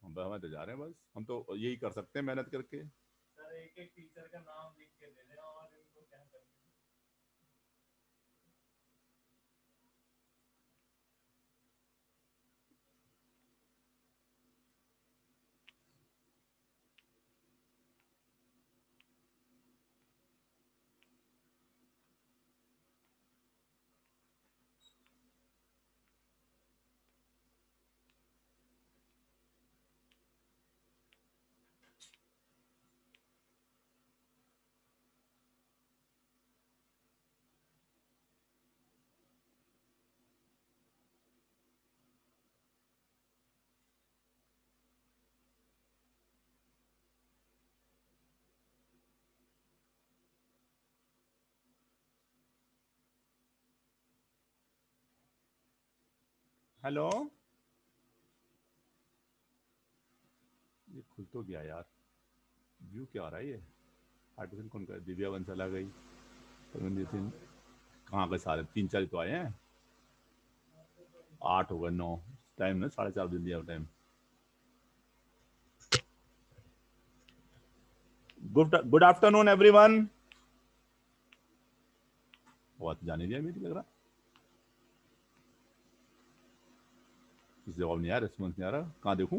हमें तो जा रहे हैं, बस हम तो यही कर सकते हैं मेहनत करके। हेलो, ये खुल तो गया यार, व्यू क्या आ रहा है ये? आर्टिफिशियल कौन कर, दिव्या बंसल आ गई, परमजीत सिंह कहाँ गए सारे? 3-4 तो आए हैं, 8 हो गए, 9 टाइम ना, 4:30 बजे दिया टाइम। Good afternoon everyone. बहुत जाने दिया मेरी, लग रहा किसी जवाब नहीं आ रहा, रिस्पॉन्स नहीं आ रहा, कहाँ देखूं?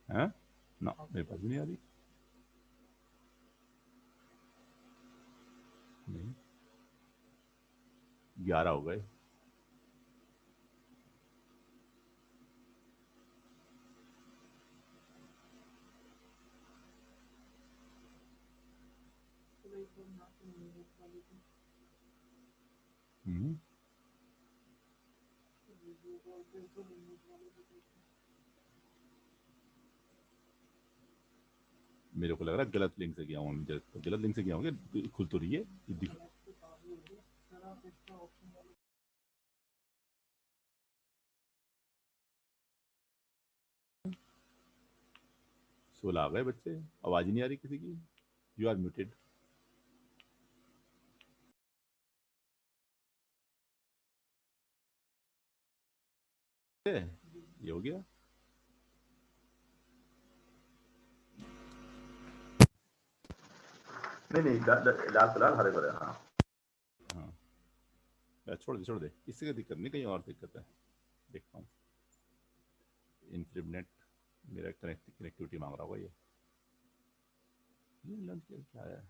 हैं ना, मेरे पास भी नहीं आ रही। नहीं, 11 हो गए। हम्म, मेरे को लग रहा है गलत लिंक से गया हूँ, गलत लिंक से गया हूँ क्या? खुल तो रही है ये दिख... सोलह आ गए बच्चे, आवाज ही नहीं आ रही किसी की। You are muted. ये हो गया। नहीं नहीं, लाल फिलहाल हरे भरे। हाँ हाँ, छोड़ दे, इससे कोई दिक्कत नहीं, कहीं और दिक्कत है। देखता हूँ, इंटरनेट मेरा कनेक्टिविटी मांग रहा होगा ये लंच क्या है?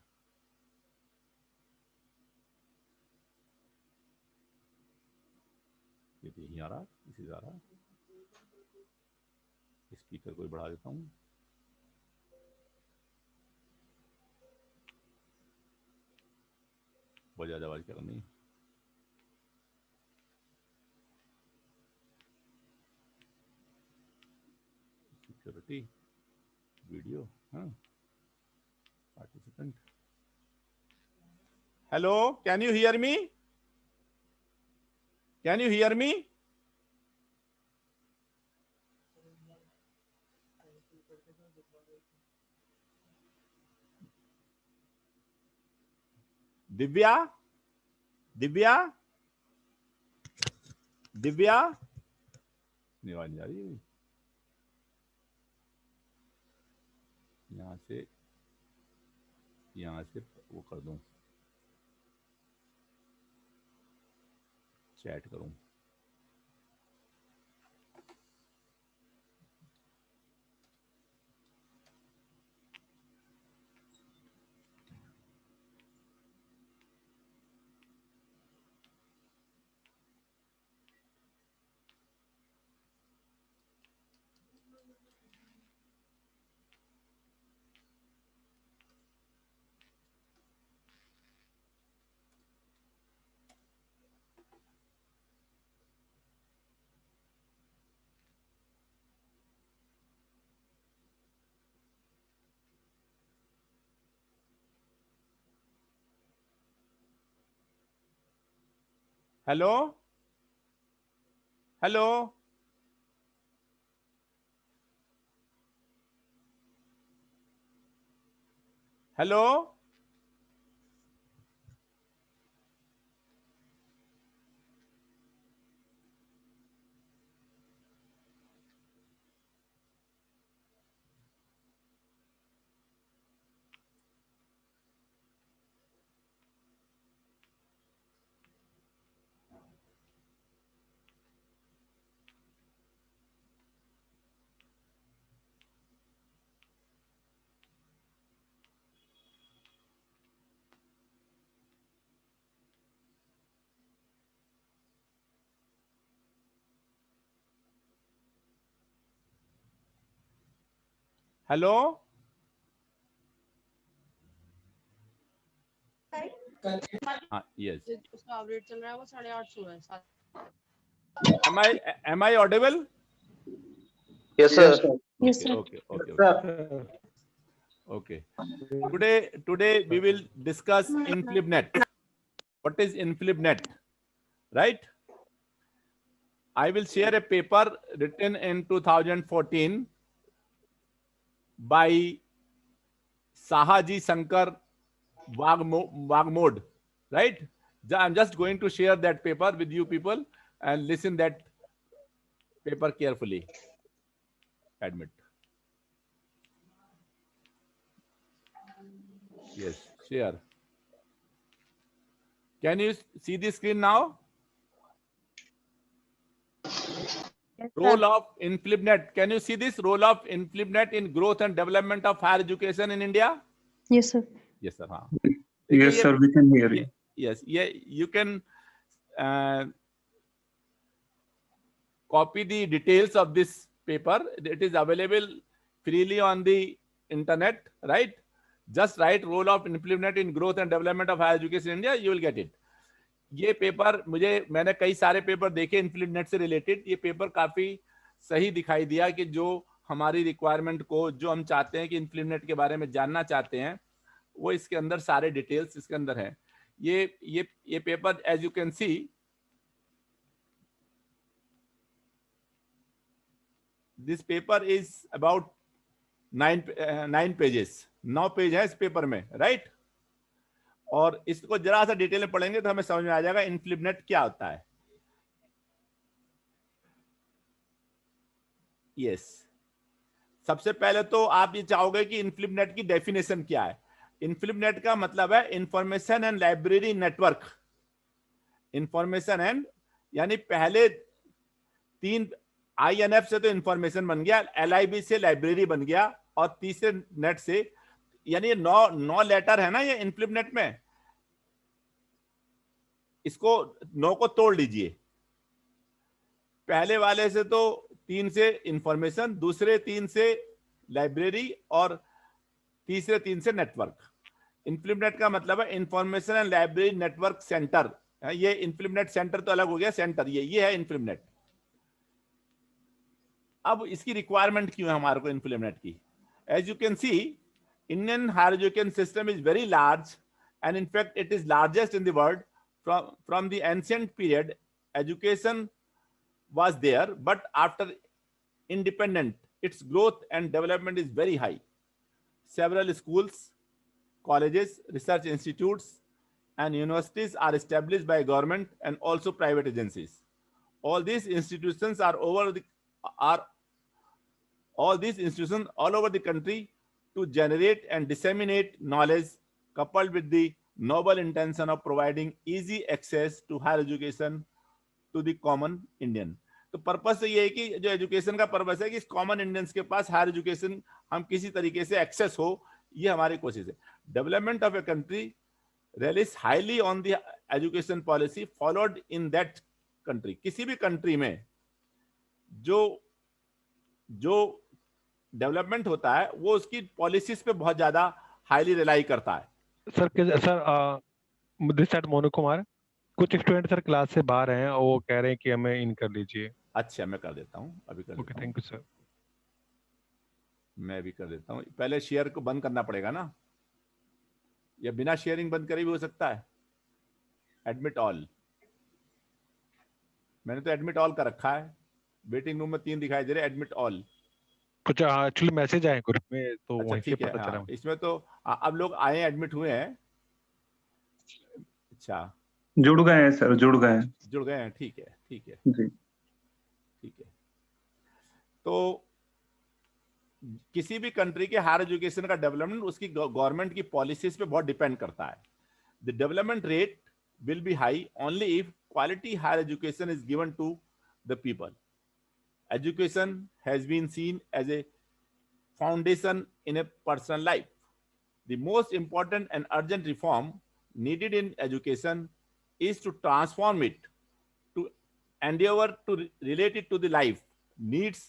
ये तो यहीं आ रहा, इसी से आ रहा। स्पीकर को बढ़ा देता हूँ। बहुत ज़्यादा आवाज़ क्या करनी है? सिक्योरिटी, वीडियो, हाँ, participant. Hello, can you hear me? Can you hear me? Divya, Divya, Divya, आवाज नहीं आ रही। यहाँ से वो कर दूं, चैट करूं। हेलो, हेलो, हेलो, हेलो, हाँ, यस, उसका अपडेट चल रहा है, वो 850 है। am I audible? Yes, sir. Yes, sir. Okay. Today we will discuss InflibNet. What is InflibNet? Right? I will share a paper written in 2014 by Sahaji Shankar Wagmod. Right? I'm just going to share that paper with you people and listen that paper carefully. Admit. Yes, share. Can you see the screen now? Yes, Role of InflibNet. Can you see this role of InflibNet in growth and development of higher education in India? Yes, sir. Yes, sir. हाँ. Yes, sir. We can hear you. Yes, yeah. You can copy the details of this paper. It is available freely on the internet, right? Just write role of InflibNet in growth and development of higher education in India. You will get it. ये paper मैंने कई सारे paper देखे InflibNet से related. ये paper काफी सही दिखाई दिया कि जो हमारी रिक्वायरमेंट को, जो हम चाहते हैं कि InflibNet के बारे में जानना चाहते हैं, वो इसके अंदर सारे डिटेल्स इसके अंदर हैं. ये paper as you can see, this paper is about 9 pages. 9 page है इस पेपर में, राइट? और इसको जरा सा डिटेल में पढ़ेंगे तो हमें समझ में आ जाएगा InflibNet क्या होता है. यस, सबसे पहले तो आप ये चाहोगे कि InflibNet की डेफिनेशन क्या है. InflibNet का मतलब है information and library network. Information and यानी पहले 3 INF से तो इंफॉर्मेशन बन गया, LIB से लाइब्रेरी बन गया, और तीसरे नेट से, यानी ये 9 लेटर है ना ये InflibNet में. इसको 9 को तोड़ लीजिए. पहले वाले से तो 3 से इंफॉर्मेशन, दूसरे 3 से लाइब्रेरी, और तीसरे 3 से नेटवर्क. InflibNet का मतलब है information and library network centre. ये InflibNet सेंटर तो अलग हो गया, सेंटर ये है InflibNet. अब इसकी रिक्वायरमेंट क्यों है हमारे को InflibNet की? As you can see, Indian higher education system is very large, and in fact it is largest in the world. From the ancient period, education was there, but after independence, its growth and development is very high. Several schools, colleges, research institutes, and universities are established by government and also private agencies. All these institutions all over the country to generate and disseminate knowledge, coupled with the noble intention of providing easy access to higher education to the common Indian. तो purpose तो ये है कि जो education का purpose है कि common Indians के पास हायर एजुकेशन हम किसी तरीके से एक्सेस हो, ये हमारी कोशिश है. Development of a country relies highly on the education policy followed in that country. किसी भी कंट्री में जो डेवलपमेंट होता है वो उसकी पॉलिसीज पे बहुत ज्यादा हाईली रिलाई करता है. Sir this side Monu Kumar. कुछ स्टूडेंट सर क्लास से बाहर हैं और वो कह रहे हैं कि हमें इन कर लीजिए. अच्छा, मैं कर देता हूँ, अभी कर देता हूँ. Okay, thank you sir. मैं भी कर देता हूँ. पहले शेयर को बंद करना पड़ेगा ना, या बिना शेयरिंग बंद करे भी हो सकता है. एडमिट ऑल, मैंने तो एडमिट ऑल का रखा है. वेटिंग रूम में 3 दिखाई दे रहे, एडमिट ऑल. कुछ एक्चुअली मैसेज आए ग्रुप में तो अच्छा वहीं से ठीक है, पता चला हाँ इसमें तो अब लोग आए एडमिट हुए हैं। अच्छा, जुड़ गए हैं सर, जुड़ गए हैं। जुड़ गए हैं, ठीक है ठीक है जी। ठीक है। तो किसी भी कंट्री के हायर एजुकेशन का डेवलपमेंट उसकी गवर्नमेंट की पॉलिसीज पे बहुत डिपेंड करता है। The development rate will be high only if quality higher education is given to the people. Education has been seen as a foundation in a personal life. The most important and urgent reform needed in education is to transform it, to endeavor to relate it to the life, needs,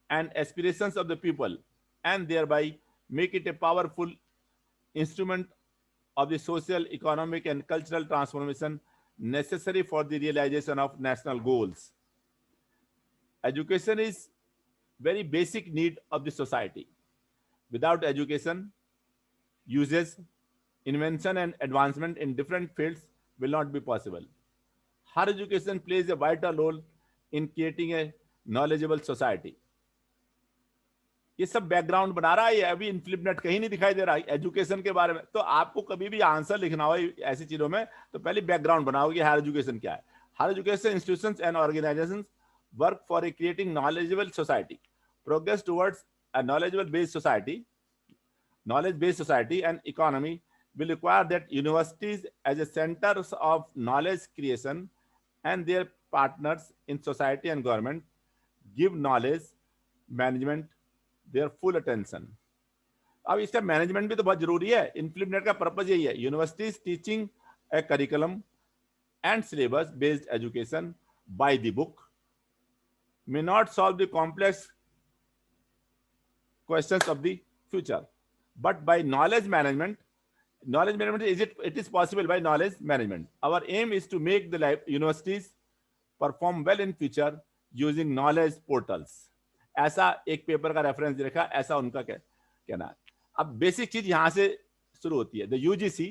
and aspirations of the people, and thereby make it a powerful instrument of the social, economic, and cultural transformation necessary for the realization of national goals. Education is very basic need of the society. Without education, uses, invention, and advancement in different fields will not be possible. Higher education plays a vital role in creating a knowledgeable society. ये सब background बना रहा है, ये अभी इनफ्लिपनेट कहीं नहीं दिखाई दे रहा है एजुकेशन के बारे में। तो आपको कभी भी आंसर लिखना हो ऐसी चीजों में तो पहले बैकग्राउंड बनाओ कि हायर एजुकेशन क्या है। Higher education institutions and organisations work for a creating knowledgeable society, progress towards a knowledgeable based society, knowledge based society and economy will require that universities as a centers of knowledge creation and their partners in society and government give knowledge management their full attention. अब इसका management भी तो बहुत जरूरी है। इनफ्लिपनेट का purpose यही है, universities teaching A curriculum and syllabus based education by the book may not solve the complex questions of the future, but by knowledge management it is possible by knowledge management. Our aim is to make the universities perform well in future using knowledge portals. ऐसा एक paper का reference देखा, ऐसा उनका कहना है। अब basic चीज यहां से शुरू होती है। The UGC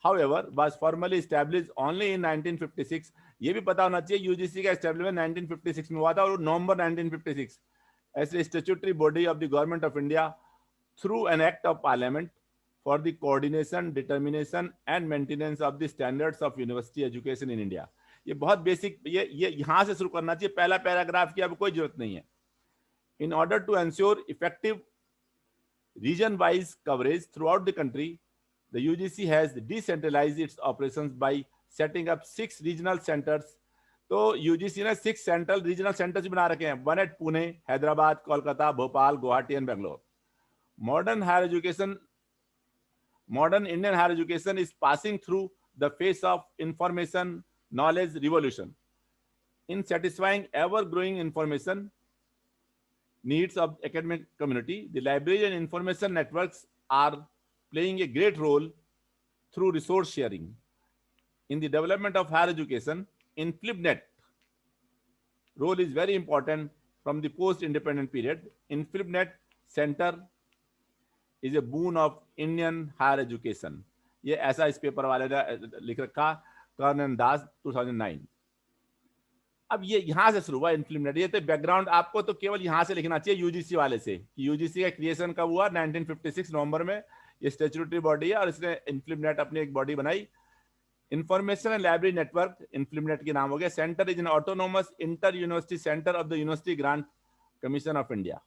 however was formally established only in 1956. ये भी पता होना चाहिए यूजीसी का एस्टेब्लिशमेंट 1956 में हुआ था और नवंबर 1956 as a statutory body of the government of India through an act of parliament for the coordination, determination and maintenance of the standards of university education in India. ये बहुत बेसिक, ये यहां से शुरू करना चाहिए। पहला पैराग्राफ की अब कोई जरूरत नहीं है। In order to ensure effective region wise coverage throughout the country, the UGC has decentralized its operations by setting up 6 regional centers. तो यूजीसी ने 6 सेंट्रल रीजनल सेंटर्स बना रखे हैं, one at Pune, Hyderabad, Kolkata, Bhopal, Guwahati and Bangalore. Modern Indian higher education is passing through the phase of information knowledge revolution in satisfying ever growing information needs of academic community. The library and information networks are playing a great role through resource sharing in the development of higher education. InflipNet role is very important from the post-independent period. InflipNet Center is a boon of Indian higher education. ये ऐसा इस paper वाले ने लिख रखा, कर्नन दास 2009। अब ये यहां से शुरू हुआ इनफ्लिपनेट। ये तो बैकग्राउंड आपको तो केवल यहां से लिखना चाहिए यूजीसी वाले से। यूजीसी का क्रिएशन कब हुआ? 1956 नवंबर में। ये स्टैट्यूटरी बॉडी है और इसने इनफ्लिपनेट अपनी एक बॉडी बनाई। Information and library network INFLIBNET के नाम हो गया। Centre is an autonomous inter university centre of the university grants commission of India.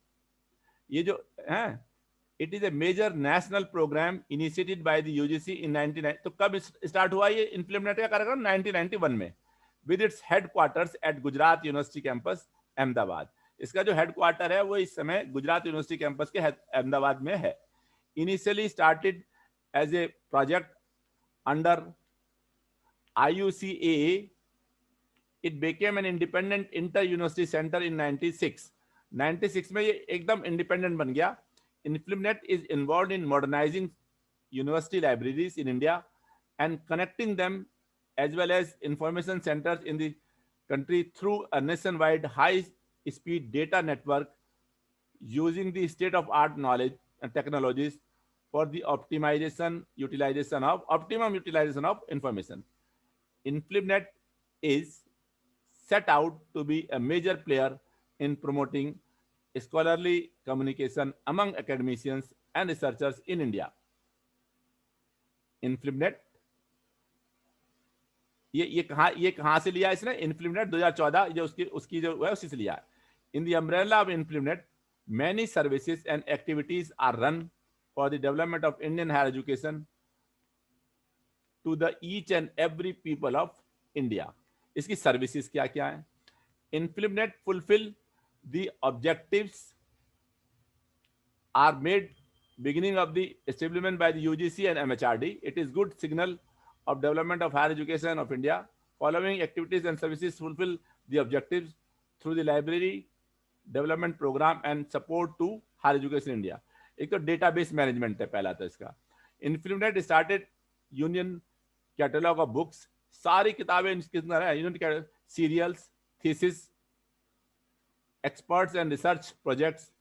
ये जो है it is a major national programme initiated by the UGC in 1990। तो कब स्टार्ट हुआ ये इनफ्लिपनेट का कार्यक्रम? 1991 में, with its headquarters at Gujarat university campus Ahmedabad. इसका जो हेडक्वार्टर है वो इस समय गुजरात यूनिवर्सिटी कैंपस के अहमदाबाद में है। Initially started as a project under IUCAA, it became an independent inter university center in 96 में ये एकदम इंडिपेंडेंट बन गया। InflipNet is involved in modernizing university libraries in India and connecting them as well as information centers in the country through a nationwide high-speed data network using the state-of-art knowledge and technologies for the optimum utilization of information. InflipNet is set out to be a major player in promoting scholarly communication among academicians and researchers in India. InfluMnet, ये कहां से लिया इसने? InfluMnet 2014 जो उसकी जो है उसी से लिया. In the umbrella of InfluMnet, many services and activities are run for the development of Indian higher education to the each and every people of India. इसकी सर्विसेज क्या क्या है? InfluMnet fulfill the objectives are made beginning of the establishment by the UGC and MHRD. It is good signal of development of higher education of India. Following activities and services fulfill the objectives through the library development program and support to higher education in India. एक तो database management है पहला तो इसका. InfluMnet started union catalog of books. सारी किताबें इसके अंदर है. Union serials, thesis, experts and research projects.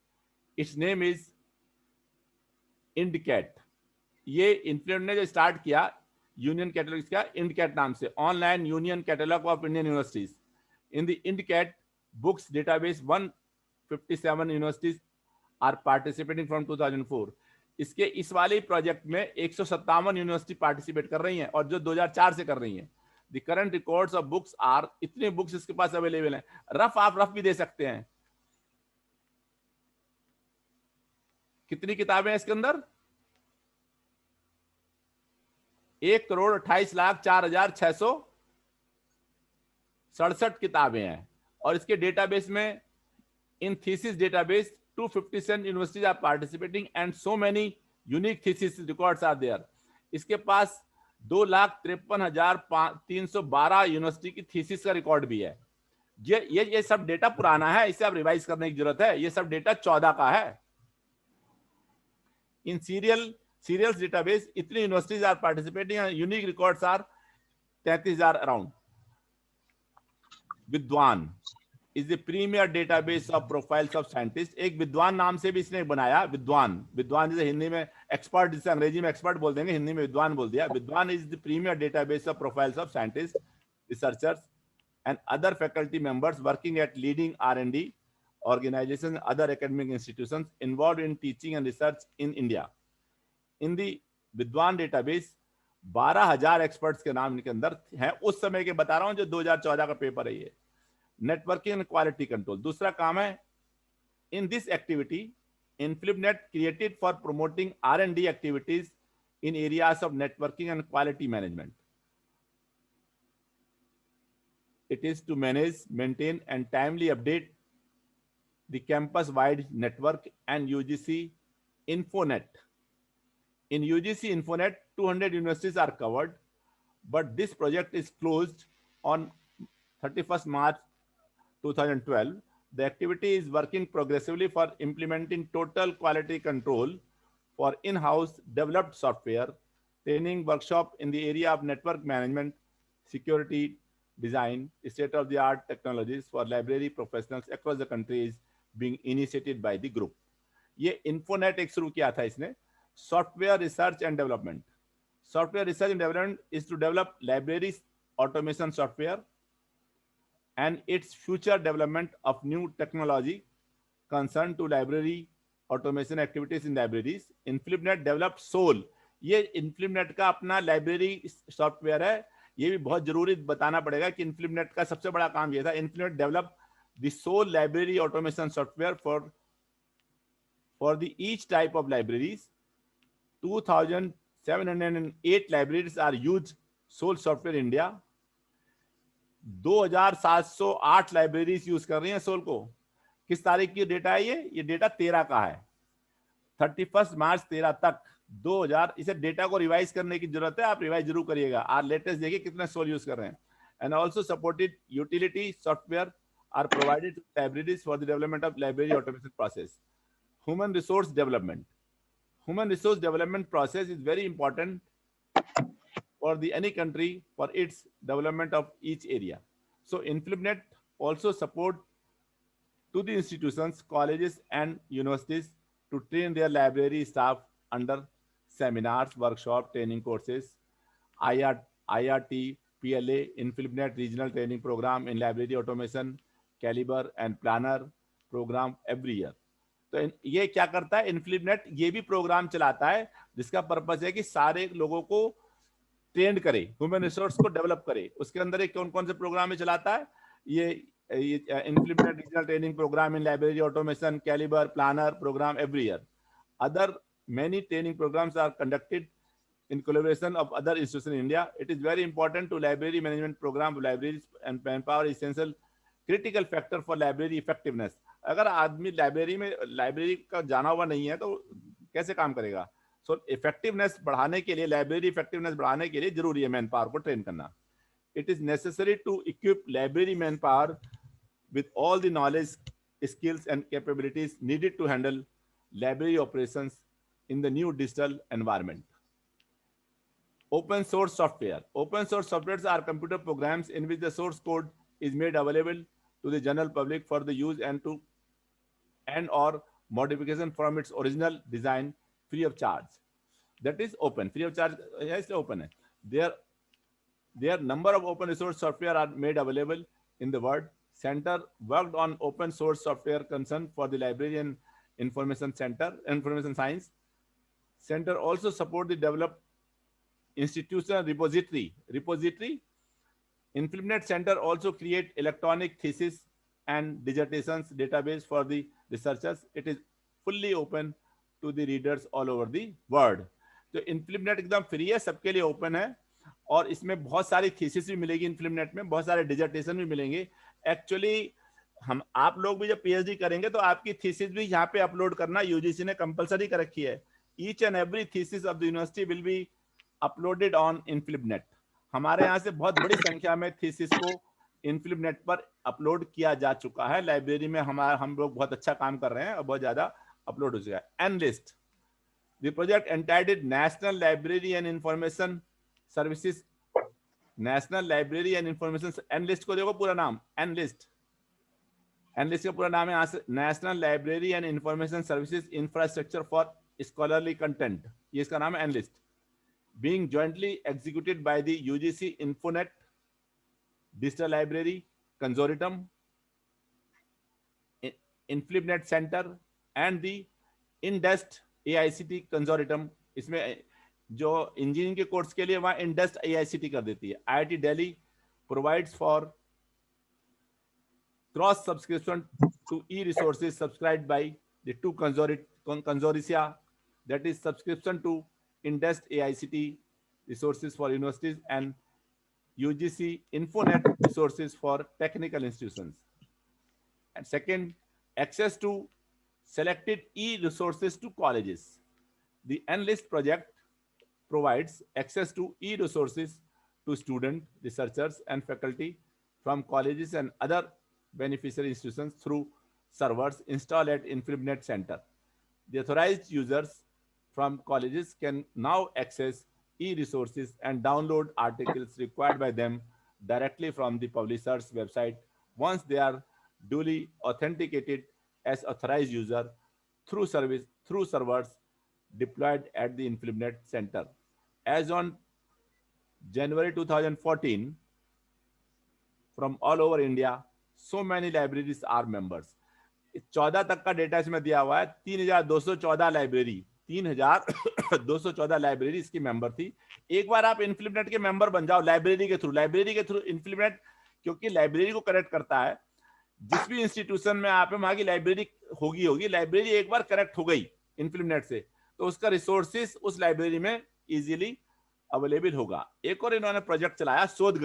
Its name is IndCat. ये InfluMnet ने जो स्टार्ट किया यूनियन कैटलॉग इसका IndCat नाम से, online union catalogue of Indian universities. In the IndCat books database 157 universities are participating from 2004. इसके इस वाले प्रोजेक्ट में 157 यूनिवर्सिटी पार्टिसिपेट कर रही हैं और जो 2004 से कर रही हैं. The current records of books are, इतने बुक्स इसके पास अवेलेबल हैं. आप रफ भी दे सकते हैं. कितनी किताबें हैं इसके अंदर? 1,28,04,667 किताबें हैं. और इसके डेटाबेस में in thesis database 257 universities are participating and so many unique thesis records are there. इसके पास 2,53,312 यूनिवर्सिटी की थीसिस का रिकॉर्ड भी है. ये सब डेटा पुराना है, इसे आप रिवाइज करने की जरूरत है. ये सब डेटा 14 का है. इन serials database इतनी universities are participating and unique records are 33,000 around. Vidwan is the premier database of profiles of scientist. एक विद्वान नाम से भी इसने बनाया. विद्वान जैसे हिंदी में एक्सपर्ट, जिसे अंग्रेजी में एक्सपर्ट बोल देंगे, हिंदी में विद्वान बोल दिया. Vidwan is the premier database of profiles of scientist, researchers and other faculty members working at leading R&D organizations and other academic institutions involved in teaching and research in India. In the विद्वान database 12,000 experts के नाम इनके अंदर हैं. उस समय के बता रहा हूं जो 2014 का पेपर है ये. नेटवर्किंग एंड क्वालिटी कंट्रोल दूसरा काम है. In this activity InfluMnet created for promoting R&D activities in areas of networking and quality management. It is to manage, maintain and timely update the campus-wide network and UGC InfoNet. In UGC InfoNet, 200 universities are covered, but this project is closed on 31st March 2012. The activity is working progressively for implementing total quality control for in-house developed software, training workshop in the area of network management, security, design, state-of-the-art technologies for library professionals across the country is being initiated by the group. ये InfoNet एक शुरू किया था इसने. Software research and development. Software research and development is to develop libraries automation software and its future development of new technology concerned to library automation activities in libraries. InfluMnet developed SOL. ये InfluMnet का अपना library software है. ये भी बहुत जरूरी बताना पड़ेगा कि InfluMnet का सबसे बड़ा काम ये था. InfluMnet developed the SOL library automation software for the each type of libraries. 2,708 libraries are used SOL software in India. 2,708 libraries use कर रही हैं सोल को. किस तारीख की डेटा है ये डेटा 13 का है. 31 मार्च 13 तक 2000. इसे डेटा को रिवाइज करने की जरूरत है. आप रिवाइज जरूर करिएगा. आप लेटेस्ट देखिए कितने सोल यूज कर रहे हैं. And also supported utility software are provided to libraries for the development of library automation process. Human resource development. Human resource development process is very important for any country for its development of each area. So InfluMnet also support to the institutions, colleges and universities to train their library staff under seminars, workshop, training courses, IRT, PLA, InfluMnet regional training program in library automation, Caliber and Planner, program every year. तो ये क्या करता है, इन्फ्लिबनेट ये भी programme चलाता है जिसका पर्पस है कि सारे लोगों को ट्रेंड करे, ह्यूमन रिसोर्स को डेवलप करे। उसके अंदर एक कौन कौन से प्रोग्राम में चलाता है, ये INFLIBNET regional training programme in library automation, CALIBER, PLANNER programme every year. Other many training programs are conducted in collaboration of other institutions in India. It is very important to library management program. Libraries and manpower is essential critical factor for library effectiveness. अगर आदमी library का जाना हुआ नहीं है तो कैसे काम करेगा? सो इफेक्टिवनेस बढ़ाने के लिए, लाइब्रेरी इफेक्टिवनेस बढ़ाने के लिए जरूरी है मैन पावर को ट्रेन करना। It is necessary to equip library manpower with all the knowledge, skills and capabilities needed to handle library operations in the new digital environment. Open source software. Open source softwares are computer programs in which the source code is made available to the general public for the use and or modification from its original design free of charge. That is open. Free of charge, yes, open है. There number of open resource software are made available in the world. Center worked on open source software concern for the library and information science. Center also support the developed institutional repository. InfliBnet Center also create electronic thesis and dissertations database for the researchers. It is fully open to the readers all over the world. तो InfliBnet एकदम free है, सबके लिए open है और इसमें बहुत सारी थीसिस भी मिलेगी InfliBnet में, बहुत सारे डिजर्टेशन भी मिलेंगे। एक्चुअली आप लोग भी जब पीएचडी करेंगे तो आपकी थीसिस भी यहाँ पे अपलोड करना यूजीसी ने कंपलसरी कर रखी है। Each and every thesis of the university will be uploaded on InfliBnet। हमारे यहाँ से बहुत बड़ी संख्या में थीसिस को InfliBnet पर अपलोड किया जा चुका है। लाइब्रेरी में हम लोग बहुत अच्छा काम कर रहे हैं और बहुत ज्यादा अपलोड हो चुका है। N LIST, the project entitled national library and information services. National library and information, N LIST को देखो पूरा नाम, एनलिस्ट का पूरा नाम है national library and information services infrastructure for scholarly content. ये इसका नाम है N LIST. Being jointly executed by the UGC INFONET digital library consortium, InfliBnet centre and the INDUST AICT consortium. इसमें जो इंजीनियरिंग के कोर्स के लिए वहां INDUST AICT कर देती है। IIT Delhi provides for cross subscription to e-resources subscribed by the two consortia, that is subscription to INDUST AICT resources for universities and UGC Infonet resources for technical institutions. And second, access to selected e-resources to colleges. The Enlist project provides access to e-resources to students, researchers and faculty from colleges and other beneficiary institutions through servers installed at InfliBnet Center. The authorized users from colleges can now access e-resources and download articles required by them directly from the publisher's website once they are duly authenticated as authorized user through servers deployed at the InfliBnet Center. As on January 2014, from all over India, so many libraries are members. 14 तक का data इसमें दिया हुआ है। 3214 library, 3214 library इसकी member थी। एक बार आप InfliBnet के मेंबर बन जाओ लाइब्रेरी के थ्रू InfliBnet, क्योंकि लाइब्रेरी को कनेक्ट करता है। जिस भी इंस्टीट्यूशन में आप है वहां की लाइब्रेरी होगी। लाइब्रेरी एक बार कनेक्ट हो गई InfliBnet से तो उसका रिसोर्सेस उस लाइब्रेरी में इजीली अवेलेबल होगा। एक और इन्होंने प्रोजेक्ट चलाया शोध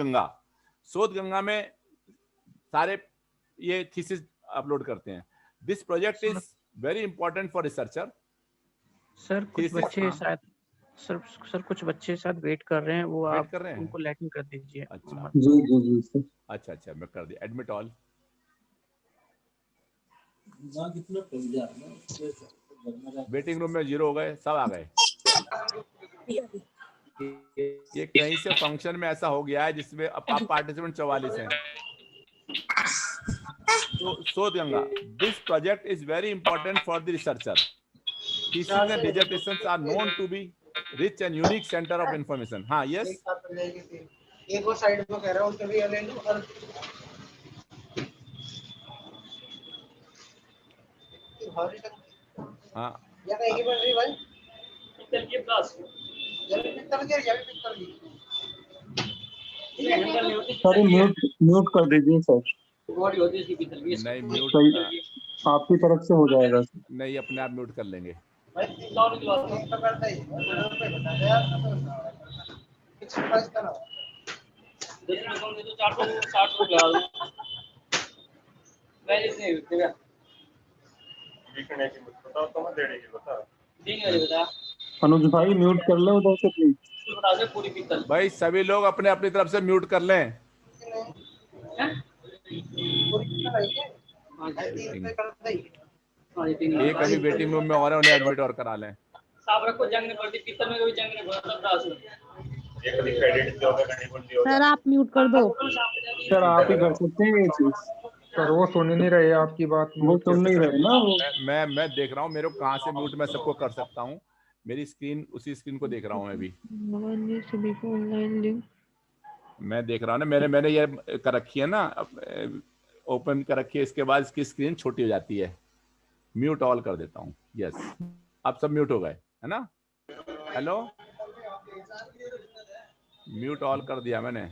गंगा में सारे ये थीसिस अपलोड करते हैं। This project is very important for researcher. Sir कुछ बच्चे शायद सर कुछ बच्चे शायद वेट कर रहे हैं, वो आप उनको लेटिंग कर दीजिए। अच्छा जी सर। अच्छा मैं कर दिया। Admit all. वेटिंग रूम में 0 हो गए, सब आ गए। ये कहीं से फंक्शन में ऐसा हो गया है जिसमें अब आप पार्टिसिपेंट 44 हैं। So Ganga, this project is very important for the researcher. Thesis and dissertations are known to be rich and unique center of information. हाँ, yes. एक वो साइड में कह रहा हूँ उसके भी ले लो और हरी टंकी हाँ या कहीं की बन रही भाई पित्तल की प्लास ये भी पित्तल की ये भी पित्तल की सर म्यूट म्यूट कर दीजिए सर। बॉडी होती है इसकी पित्तल की नहीं म्यूट सही आपकी तरफ से हो जाएगा सर। नहीं, अपने आप म्यूट कर लेंगे। भाई 300 की बात है तो करता ही रुपए बता दे यार फिक्स प्राइस का ना 10 में कम तो 460 रुपए लगा दूं वैलिड नहीं होती है लिखने की मत बताओ तो मैं देने की बता देंगे वाले बता अनुज भाई म्यूट कर ले उधर से प्लीज। बता दे पूरी पित्तल भाई सभी लोग अपने अपनी तरफ से म्यूट कर लें। पूरी पित्तल है क्या हां 3 रुपए करता ही हां ये 3 एक अभी वेटिंग रूम में और है, उन्हें एडमिट और करा लें। साहब रखो जंग ने पड़ती पित्तल में कभी जंग ने भरता दास एक अधिक क्रेडिट जो होगा नहीं बंदी होगा। सर आप म्यूट कर दो। सर आप ही कर सकते हैं ये चीज। सर वो सुन ही नहीं रहे आपकी बात। वो सुन नहीं रहे ना वो। मैं देख रहा हूँ मेरे को कहाँ से म्यूट मैं सबको कर सकता हूँ। मेरी स्क्रीन उसी स्क्रीन को देख रहा हूँ मैं भी। सभी को ऑनलाइन लिंक मैं देख रहा हूँ ना, मैंने ये कर रखी है ना, ओपन कर रखी है, इसके बाद इसकी स्क्रीन छोटी हो जाती है। म्यूट ऑल कर देता हूँ। यस अब सब म्यूट हो गए है ना। हेलो म्यूट ऑल कर दिया मैंने।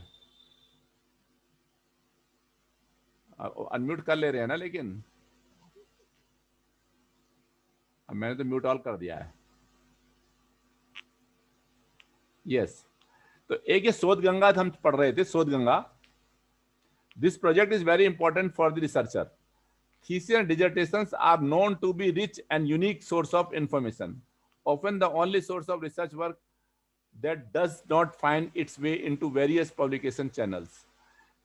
अनम्यूट कर ले रहे हैं ना, लेकिन अब मैंने तो म्यूट ऑल कर दिया है। यस तो एक ये शोध गंगा हम पढ़ रहे थे, शोध Ganga. This project is very important for the researcher. Thesis and dissertations are known to be rich and unique source of information, often the only source of research work that does not find its way into various publication channels.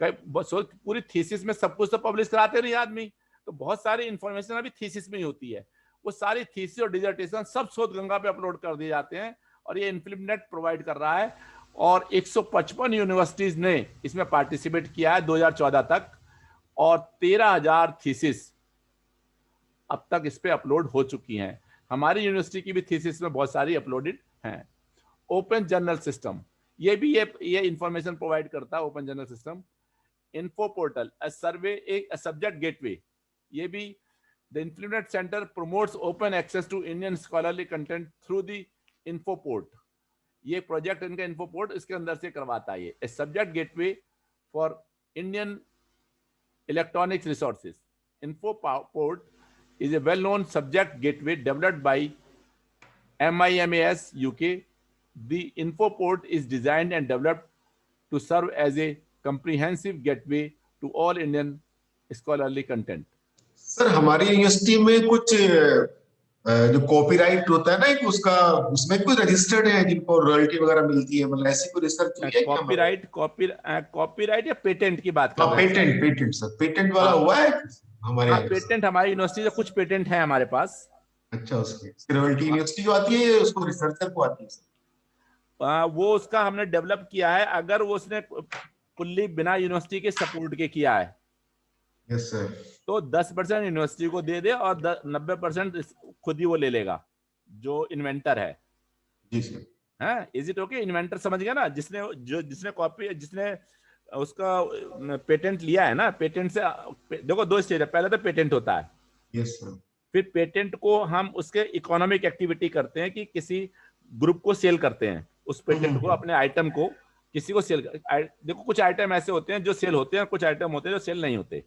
पूरी thesis में सब कुछ तो publish कराते नहीं आदमी, तो बहुत सारी इंफॉर्मेशन अभी थीसिस में ही होती है। वो सारी थीसिस और डिसर्टेशन सब शोध गंगा पे अपलोड कर दिए जाते हैं और ये इन्फिल्मनेट प्रोवाइड कर रहा है। और 155 यूनिवर्सिटीज ने इसमें पार्टिसिपेट किया है 2014 तक, और 13,000 थीसिस अब तक इस पे अपलोड हो चुकी हैं। हमारी यूनिवर्सिटी की भी थीसिस में बहुत सारी अपलोडेड हैं। ओपन जर्नल सिस्टम ये भी ये इंफॉर्मेशन प्रोवाइड करता है। Open journal system, info portal, a survey, a subject gateway, ये भी the influent centre promotes open access to Indian scholarly content through the info port. ये प्रोजेक्ट इनका इन्फो पोर्ट इसके अंदर से करवाता है। ये subject gateway for Indian electronic resources. InfoPort is a well-known subject gateway developed by MIMAS UK. The InfoPort is designed and developed to serve as a comprehensive gateway to all Indian scholarly content. Sir हमारी university में कुछ जो copyright होता है ना, एक उसका उसमें कुछ रजिस्टर्ड है जिनको रॉयल्टी वगैरह मिलती है, मतलब ऐसी कोई रिसर्च हुई है क्या? कॉपीराइट या पेटेंट की बात कर रहे हैं? पेटेंट सर, पेटेंट वाला हुआ है हमारे? हाँ पेटेंट हमारी यूनिवर्सिटी से कुछ पेटेंट है हमारे पास। अच्छा, उसकी रॉयल्टी यूनिवर्सिटी को आती है, उसको रिसर्चर को आती है सर? वो उसका हमने डेवलप किया है, अगर वो उसने कुल्ली बिना यूनिवर्सिटी के सपोर्ट के किया है यस सर, तो 10% यूनिवर्सिटी को दे दे और 90% खुद ही वो ले लेगा जो इन्वेंटर है। जी सर। हाँ इज इट ओके? इन्वेंटर समझ गया ना, जिसने कॉपी जिसने उसका पेटेंट लिया है ना। पेटेंट से देखो दो स्टेज है, पहले तो पेटेंट होता है, यस सर। फिर पेटेंट को हम उसके इकोनॉमिक एक्टिविटी करते हैं कि किसी ग्रुप को सेल करते हैं उस पेटेंट को, अपने आइटम को किसी को सेल देखो कुछ आइटम ऐसे होते हैं जो सेल होते हैं, कुछ आइटम होते हैं जो सेल नहीं होते।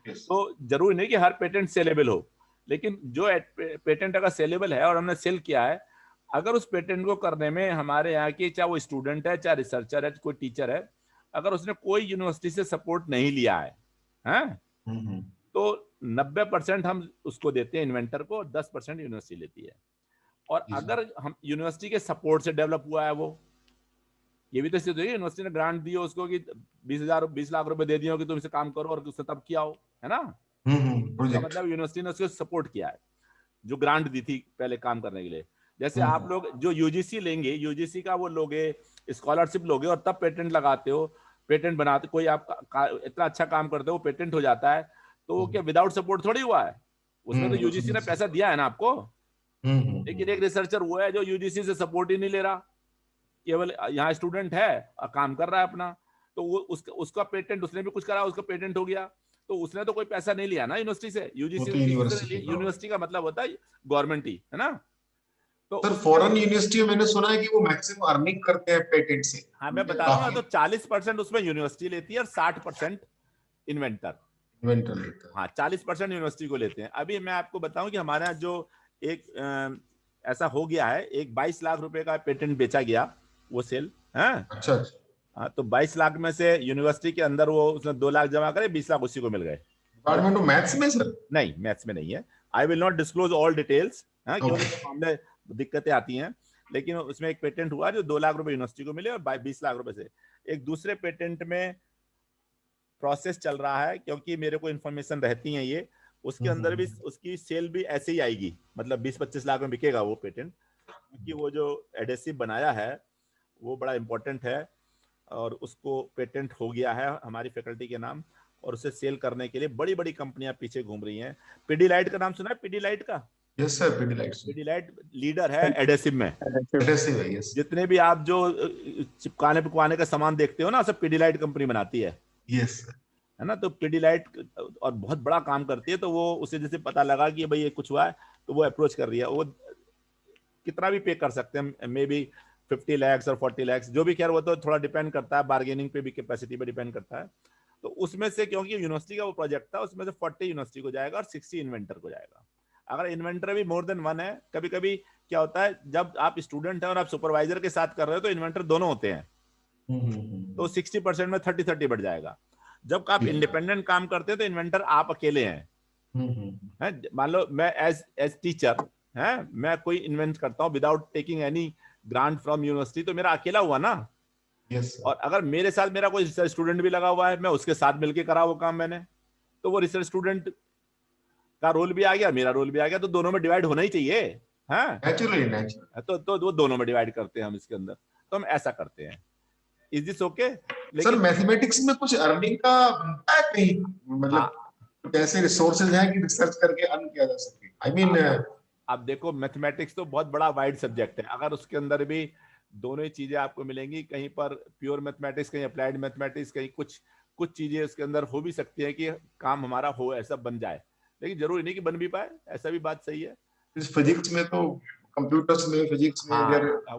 तो जरूरी नहीं कि हर पेटेंट सेलेबल हो, लेकिन जो पेटेंट अगर सेलेबल है और हमने सेल किया है, अगर उस पेटेंट को करने में हमारे यहाँ की चाहे वो स्टूडेंट है, चाहे रिसर्चर है, कोई टीचर है, अगर उसने कोई यूनिवर्सिटी से सपोर्ट नहीं लिया है, तो 90% हम उसको देते हैं इन्वेंटर को, 10% यूनिवर्सिटी लेती है। और अगर हम यूनिवर्सिटी के सपोर्ट से डेवलप हुआ है वो, ये भी तो स्थिति है, यूनिवर्सिटी ने ग्रांट दी हो उसको कि 20 लाख रुपए दे दिए हो कि तुम इसे काम करो और उसने तब किया हो, है ना। मतलब यूनिवर्सिटी ने उसको सपोर्ट किया है, जो ग्रांट दी थी पहले काम करने के लिए। जैसे आप लोग जो यूजीसी लेंगे, यूजीसी का वो लोगे, स्कॉलरशिप लोगे और तब पेटेंट लगाते हो, पेटेंट बनाते, कोई आप इतना अच्छा काम करते हो, पेटेंट हो जाता है, तो वो क्या विदाउट सपोर्ट थोड़ी हुआ है? उसमें तो यूजीसी ने पैसा दिया है ना आपको। लेकिन एक रिसर्चर वो है जो यूजीसी से सपोर्ट ही नहीं ले रहा, केवल यहाँ स्टूडेंट है और काम कर रहा है अपना, तो वो उसका पेटेंट उसने भी कुछ करा, उसका पेटेंट हो गया, तो उसने तो कोई पैसा नहीं लिया ना यूनिवर्सिटी से, यूजीसी तो यूनिवर्सिटी का मतलब होता है गवर्नमेंट ही, है ना। तो सर फॉरेन यूनिवर्सिटी में मैंने सुना है कि वो मैक्सिमम अर्निंग करते हैं पेटेंट से। हाँ मैं बता रहा हूँ ना, तो 40% उसमें यूनिवर्सिटी लेती है और 60% इन्वेंटर लेता है। हाँ 40% यूनिवर्सिटी को लेते हैं। अभी मैं आपको बताऊं कि हमारे यहाँ जो एक ऐसा हो गया है, एक 22 लाख रुपए का पेटेंट बेचा गया, वो सेल है। अच्छा हाँ, तो 22 लाख में से यूनिवर्सिटी के अंदर वो उसने 2 लाख जमा करे, 20 लाख उसी को मिल गए। डिपार्टमेंट ऑफ मैथ्स में सर? नहीं, मैथ्स में नहीं है। I will not disclose all details, क्योंकि मामले दिक्कतें आती हैं, लेकिन उसमें एक पेटेंट हुआ जो 2 लाख रुपए यूनिवर्सिटी को मिले और 20 लाख रुपए से। एक दूसरे पेटेंट में प्रोसेस चल रहा है, क्योंकि मेरे को इन्फॉर्मेशन रहती है ये, उसके अंदर भी उसकी सेल भी ऐसे ही आएगी, मतलब 20-25 लाख में बिकेगा वो पेटेंट, क्योंकि वो जो एडेसिव बनाया है वो बड़ा इंपॉर्टेंट है और उसको पेटेंट हो गया है हमारी फैकल्टी के नाम, और उसे सेल करने के लिए बड़ी बड़ी कंपनियां पीछे घूम रही हैं। पीडीलाइट का नाम सुना है? पीडीलाइट का? यस सर, पीडीलाइट लीडर है एडेसिव में। एडेसिव है, यस। जितने भी आप जो चिपकाने पिपकाने का सामान देखते हो ना, सब पीडीलाइट कंपनी बनाती है। यस है ना। तो पीडीलाइट और बहुत बड़ा काम करती है, तो वो उसे जैसे पता लगा कि भाई ये कुछ हुआ है, तो वो अप्रोच कर रही है। वो कितना भी पे कर सकते हैं, मे बी 50 लाख और 40 लाख, जो भी, खैर वो तो थोड़ा डिपेंड करता है, बार्गेनिंग पे भी, कैपेसिटी पे डिपेंड करता है। तो उसमें से, क्योंकि यूनिवर्सिटी का वो प्रोजेक्ट था, उसमें से 40 यूनिवर्सिटी को जाएगा और 60 इन्वेंटर को जाएगा। अगर इन्वेंटर भी मोर देन वन है, कभी कभी क्या होता है, जब आप स्टूडेंट हैं और आप सुपरवाइजर के साथ कर रहे हो, तो इन्वेंटर दोनों होते हैं, तो 60% में 30-30 बढ़ जाएगा। जब आप इंडिपेंडेंट काम करते हैं तो इन्वेंटर आप अकेले हैं। मान लो मैं एज टीचर है, मैं कोई इन्वेंट करता हूँ without taking any grant from university, तो मेरा अकेला हुआ ना। और अगर मेरे साथ मेरा कोई रिसर्च स्टूडेंट भी लगा हुआ है, मैं उसके साथ मिलकर करा वो काम मैंने, तो वो रिसर्च स्टूडेंट का रोल भी आ गया, मेरा रोल भी आ गया, तो दोनों में डिवाइड होना ही चाहिए। तो वो दोनों में डिवाइड करते हैं हम इसके अंदर, तो हम ऐसा करते हैं। Is this okay? Sir mathematics में कुछ अर्निंग का बनता है कहीं, मतलब कैसे रिसोर्सेज हैं कि रिसर्च करके अर्न किया जा सके? आई मीन आप देखो, मैथमेटिक्स तो बहुत बड़ा वाइड सब्जेक्ट है, अगर उसके अंदर भी दोनों ही चीजें आपको मिलेंगी, कहीं पर प्योर मैथमेटिक्स, कहीं अप्लाइड मैथमेटिक्स, कहीं कुछ चीजें उसके अंदर हो भी सकती है कि काम हमारा हो, ऐसा बन जाए, लेकिन जरूरी नहीं कि बन भी पाए, ऐसा भी बात सही है। फिजिक्स में तो, कंप्यूटर्स में, फिजिक्स में,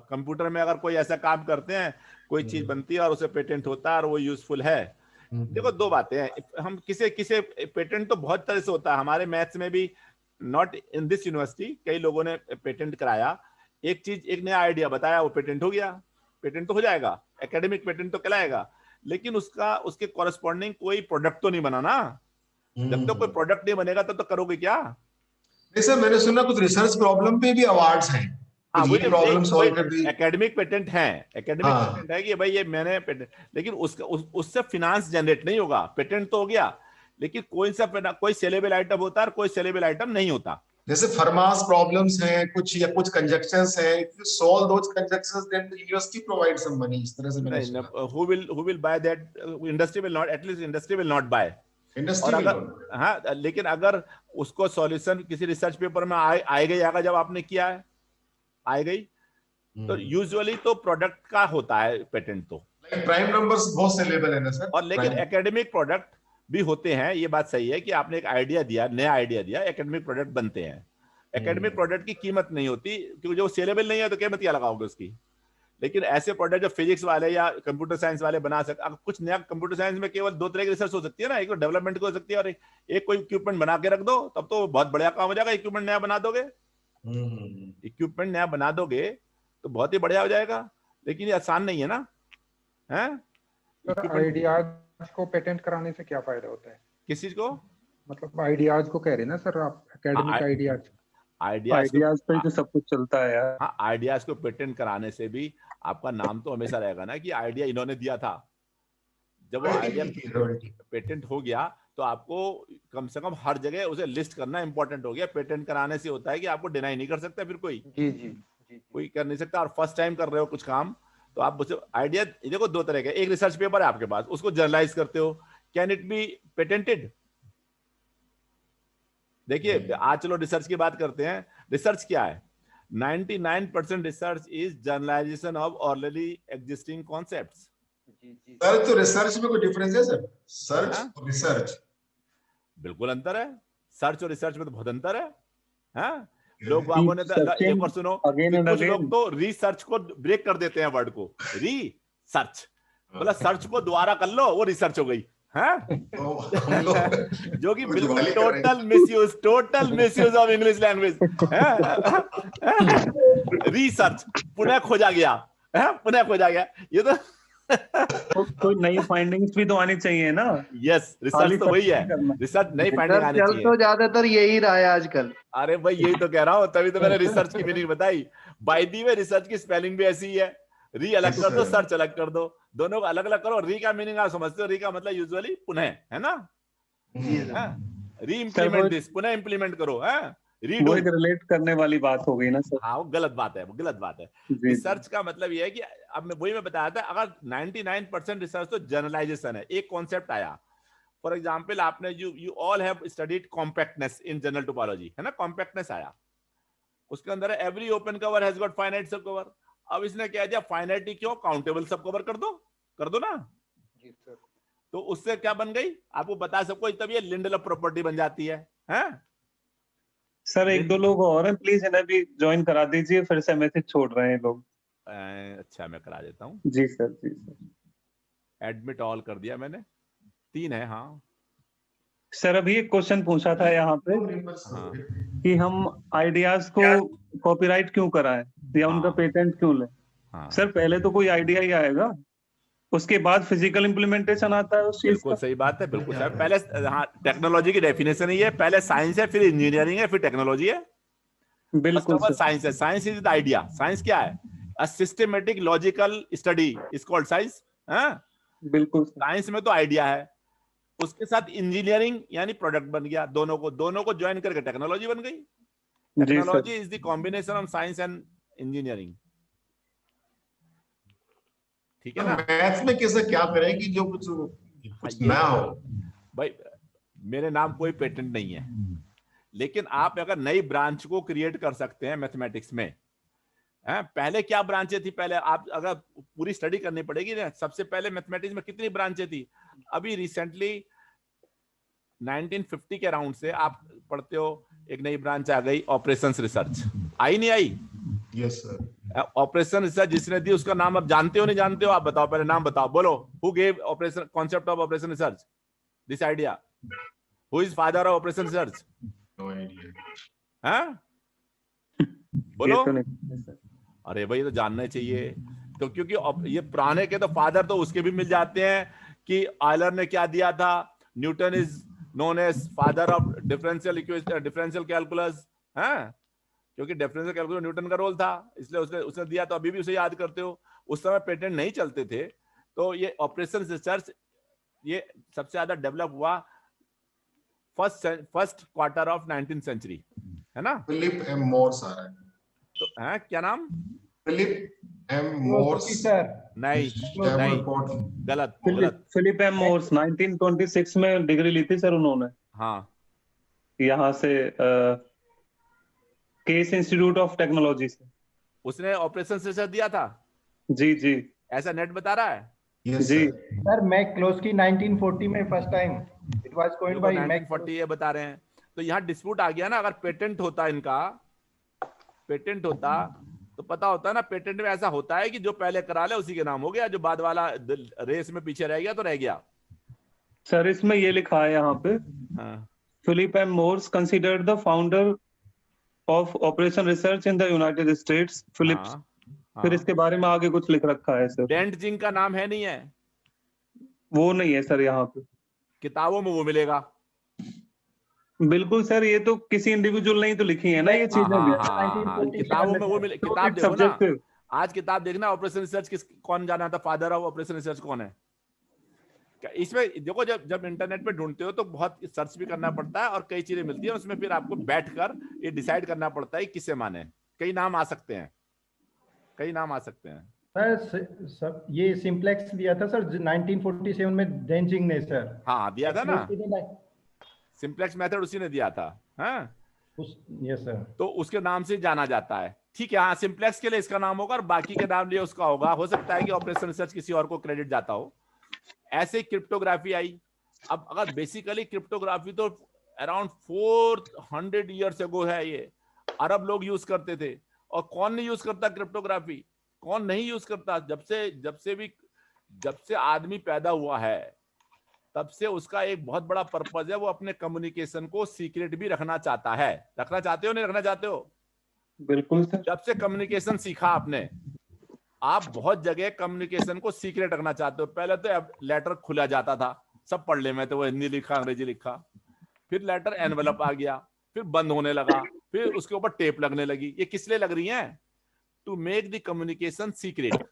कंप्यूटर में अगर कोई ऐसा काम करते हैं, कोई चीज बनती है और उसे पेटेंट होता है और वो यूजफुल है। देखो दो बातें हैं, हम किसे पेटेंट तो बहुत तरह से होता है, हमारे मैथ्स में भी, नॉट इन दिस यूनिवर्सिटी, कई लोगों ने पेटेंट कराया, एक चीज, एक नया आइडिया बताया, वो पेटेंट हो गया, पेटेंट तो हो जाएगा, एकेडमिक पेटेंट तो कहलाएगा, लेकिन उसके कॉरेस्पॉन्डिंग कोई प्रोडक्ट तो नहीं बना ना। जब तक कोई प्रोडक्ट नहीं बनेगा तब तो करोगे क्या? नहीं सर, मैंने सुना कुछ रिसर्च प्रॉब्लम पे भी अवार्ड्स हैं। प्रॉब्लम सॉल्व कर दी। एकेडमिक पेटेंट है, एकेडमिक पेटेंट है कि भाई ये मैंने पेटेंट, लेकिन उससे फिनांस जनरेट नहीं होगा। पेटेंट तो हो गया, लेकिन कोई सेलेबल आइटम होता है और कोई सेलेबल आइटम नहीं होता। जैसे फरमास प्रॉब्लम्स हैं कुछ, या कुछ कंजक्शंस हैं, if you solve those conjunctions then the university provide some money, इस तरह से मैंने सुना। who will buy that? Industry will not, at least industry will not buy। और अगर हाँ, लेकिन अगर उसको सॉल्यूशन किसी रिसर्च पेपर में आएगा, जब आपने किया है आ गई, तो यूजुअली तो प्रोडक्ट का होता है पेटेंट, तो प्राइम नंबर्स बहुत सेलेबल है ना सर। और लेकिन एकेडमिक प्रोडक्ट भी होते हैं, ये बात सही है कि आपने एक आइडिया दिया, नया आइडिया दिया, एकेडमिक प्रोडक्ट बनते हैं। एकेडमिक प्रोडक्ट की कीमत नहीं होती, क्योंकि जो सेलेबल नहीं है तो कीमत क्या लगाओगे उसकी। लेकिन ऐसे प्रोडक्ट जो फिजिक्स वाले या कंप्यूटर साइंस वाले बना सकते, अगर कुछ नया, कंप्यूटर साइंस में केवल 2 तरह की रिसर्च हो सकती है ना, एक तो डेवलपमेंट की हो सकती है और एक कोई इक्विपमेंट बना के रख दो, तब तो बहुत बढ़िया काम हो जाएगा। इक्विपमेंट नया बना दोगे, इक्विपमेंट नया बना दोगे तो बहुत ही बढ़िया हो जाएगा, लेकिन ये आसान नहीं है ना। आइडियाज को पेटेंट कराने से क्या फायदा होता है? किस चीज को? मतलब आइडियाज को कह रहे हैं ना सर आप, एकेडमिक आइडियाज पे तो सब कुछ चलता है यार। हाँ, आइडियाज को पेटेंट कराने से भी आपका नाम तो हमेशा रहेगा ना कि आइडिया इन्होंने दिया था। जब वो आइडिया पेटेंट हो गया तो आपको कम से कम हर जगह उसे लिस्ट करना इंपॉर्टेंट हो गया। पेटेंट कराने से होता है कि आपको डिनाई नहीं कर सकता फिर कोई कर नहीं सकता। और फर्स्ट टाइम कर रहे हो कुछ काम, तो आप उसे आइडिया, देखो 2 तरह के, एक रिसर्च पेपर है आपके पास, उसको जर्नलाइज करते हो, कैन इट बी पेटेंटेड? देखिए आज चलो रिसर्च की बात करते हैं। रिसर्च क्या है? 99% research is journalisation of already existing concepts. Sir तो रिसर्च में कोई डिफरेंस है सर? सर्च और रिसर्च, बिल्कुल अंतर है, सर्च और रिसर्च में तो बहुत अंतर है। हाँ, लोग बागों ने एक और सुनो, कुछ लोग तो रिसर्च को ब्रेक कर देते हैं वर्ड को, रिसर्च, बोला सर्च को दोबारा कर लो, वो रिसर्च हो गई। हाँ? जो कि बिल्कुल total misuse of English language. Research पुनः खोजा गया, पुनः खोजा गया, ये तो कोई नई फाइंडिंग्स भी तो आनी चाहिए ना। यस, रिसर्च तो वही है, रिसर्च नई फाइंडिंग आनी चाहिए। तो ज्यादातर यही रहा है आजकल। अरे भाई यही तो कह रहा हूँ, तभी तो मैंने रिसर्च की मीनिंग बताई। बाय द वे रिसर्च की स्पेलिंग भी ऐसी ही है, री अलग कर दो, सर्च अलग कर दो, दोनों को अलग अलग करो। री का मीनिंग आप समझते हो, री का मतलब यूजुअली पुनः, है ना? री इम्प्लीमेंट दिस, पुनः इम्प्लीमेंट करो, है वो एक रिलेट करने वाली बात हो गई ना सर। हाँ, वो गलत बात है, वो गलत बात है। रिसर्च का मतलब ये है कि अब मैं बताया था, अगर 99% रिसर्च तो जनरलाइजेशन है, एक कॉन्सेप्ट आया। फॉर एग्जांपल आपने you all have studied compactness in general topology, है ना? कॉम्पैक्टनेस आया, उसके अंदर every open cover has got finite सब कवर। अब इसने क्या दिया, फाइनाइट क्यों, काउंटेबल सब कवर कर दो ना। जी सर। तो उससे क्या बन गई, आपको बता सबको, तब ये लिंडलॉफ प्रॉपर्टी बन जाती है। सर एक दो लोग और हैं, प्लीज इन्हें भी ज्वाइन करा दीजिए, फिर से मैसेज छोड़ रहे हैं लोग। अच्छा, मैं करा देता हूँ। जी सर, जी सर। एडमिट ऑल कर दिया मैंने, 3 है। हाँ सर, अभी एक क्वेश्चन पूछा था यहाँ पे कि हम आइडियाज को कॉपीराइट क्यों कराएं या उनका पेटेंट क्यों लें। सर पहले तो कोई आइडिया ही आएगा, उसके बाद फिजिकल इम्प्लीमेंटेशन आता है उस चीज का। बिल्कुल सही बात है, बिल्कुल सही। पहले हाँ, टेक्नोलॉजी की डेफिनेशन ही है, पहले साइंस है, फिर इंजीनियरिंग है, फिर टेक्नोलॉजी है। बिल्कुल साइंस है, science is the idea. Science क्या है, a systematic logical study is called science. बिल्कुल, साइंस में तो आइडिया है, उसके साथ इंजीनियरिंग यानी प्रोडक्ट बन गया, दोनों को ज्वाइन करके टेक्नोलॉजी बन गई। Technology is the combination of science and engineering, ठीक है ना? मैथ्स में कैसे क्या करें कि जो कुछ ना हो। भाई मेरे नाम कोई पेटेंट नहीं है, लेकिन आप अगर नई ब्रांच को क्रिएट कर सकते हैं मैथमेटिक्स में। पहले क्या ब्रांचें थी, पहले आप अगर पूरी स्टडी करनी पड़ेगी ना, सबसे पहले मैथमेटिक्स में कितनी ब्रांचें थी। अभी रिसेंटली 1950 के अराउंड से आप पढ़ते हो, एक नई ब्रांच आ गई, ऑपरेशंस रिसर्च। आई नहीं आई? Yes sir. ऑपरेशन रिसर्च जिसने दी उसका नाम आप जानते हो नहीं जानते हो? आप बताओ, पहले नाम बताओ, बोलो। Who gave operation concept of operation research, this idea? Who is father of operation research? No idea. हाँ बोलो। अरे भाई, तो जानना चाहिए। तो क्योंकि ये पुराने के तो फादर तो उसके भी मिल जाते हैं कि आयलर ने क्या दिया था, Newton is known as father of differential calculus. क्योंकि डिफरेंशियल कैलकुलस न्यूटन का रोल था, इसलिए उसने दिया। तो अभी भी उसे याद करते हो। उस समय पेटेंट नहीं चलते थे, तो ये ऑपरेशन रिसर्च ये सबसे ज्यादा डेवलप हुआ first quarter of 19th century, है ना? फिलिप एम मोर्स आ रहा है। तो क्या नाम? Philip M Morse. नहीं, गलत। फिलिप एम मोर्स 1926 में डिग्री ली थी सर उन्होंने। हाँ, यहाँ से केस इंस्टीट्यूट ऑफ टेक्नोलॉजी से उसने ऑपरेशन रिसर्च दिया था। जी जी, ऐसा नेट बता रहा है। जी सर, मैक्लोस्की 1940 में first time it was coined bye 1940 ये बता रहे हैं। तो यहाँ डिस्प्यूट आ गया ना। अगर पेटेंट होता इनका, पेटेंट होता तो पता होता ना। पेटेंट में ऐसा होता है कि जो पहले करा ले उसी के नाम हो गया, जो बाद वाला रेस में पीछे रह गया तो रह गया। सर इसमें ये लिखा है यहाँ पे, Philip M Morse considered the founder of operation research in the United States. Philips. फिर इसके बारे में आगे कुछ लिख रखा है सर। डेंट जिंग का नाम है नहीं है? वो नहीं है सर यहाँ पे। किताबों में वो मिलेगा। बिल्कुल सर, ये तो किसी इंडिविजुअल ने ही तो लिखी है ना ये चीजें भी। किताबों में वो मिले। किताब देखो ना, आज किताब देखना, ऑपरेशन रिसर्च कौन जाना था, फादर ऑफ ऑपरेशन रिसर्च कौन है। इसमें देखो, जब इंटरनेट पे ढूंढते हो तो बहुत सर्च भी करना पड़ता है और कई चीजें मिलती है। उसमें फिर आपको बैठकर ये डिसाइड करना पड़ता है किसे माने। कई नाम आ सकते हैं, कई नाम आ सकते हैं। सर ये सिंप्लेक्स दिया था सर 1947 में डेंजिंग ने सर। हाँ दिया था ना, सिंप्लेक्स मेथड उसी ने दिया था। Yes sir. तो उसके नाम से जाना जाता है। ठीक है, हाँ, सिंप्लेक्स के लिए इसका नाम होगा और बाकी के नाम लिए उसका होगा। हो सकता है कि ऑपरेशन रिसर्च किसी और को क्रेडिट जाता हो। ऐसे क्रिप्टोग्राफी आई। अब अगर बेसिकली क्रिप्टोग्राफी तो अराउंड 400 ईयर्स एगो है ये। अरब लोग यूज करते थे। और कौन नहीं यूज करता क्रिप्टोग्राफी? कौन नहीं यूज करता? जब से आदमी पैदा हुआ है तब से उसका एक बहुत बड़ा पर्पज है, वो अपने कम्युनिकेशन को सीक्रेट भी रखना चाहता है। रखना चाहते हो नहीं रखना चाहते हो? बिल्कुल सर। जब से कम्युनिकेशन सीखा आपने, आप बहुत जगह कम्युनिकेशन को सीक्रेट रखना चाहते हो। पहले तो लेटर खुला जाता था, सब पढ़ ले, मैं तो वो हिंदी लिखा अंग्रेजी लिखा। फिर लेटर एनवेलप आ गया, फिर बंद होने लगा, फिर उसके ऊपर टेप लगने लगी। ये किस लिए लग रही है? To make the communication secret.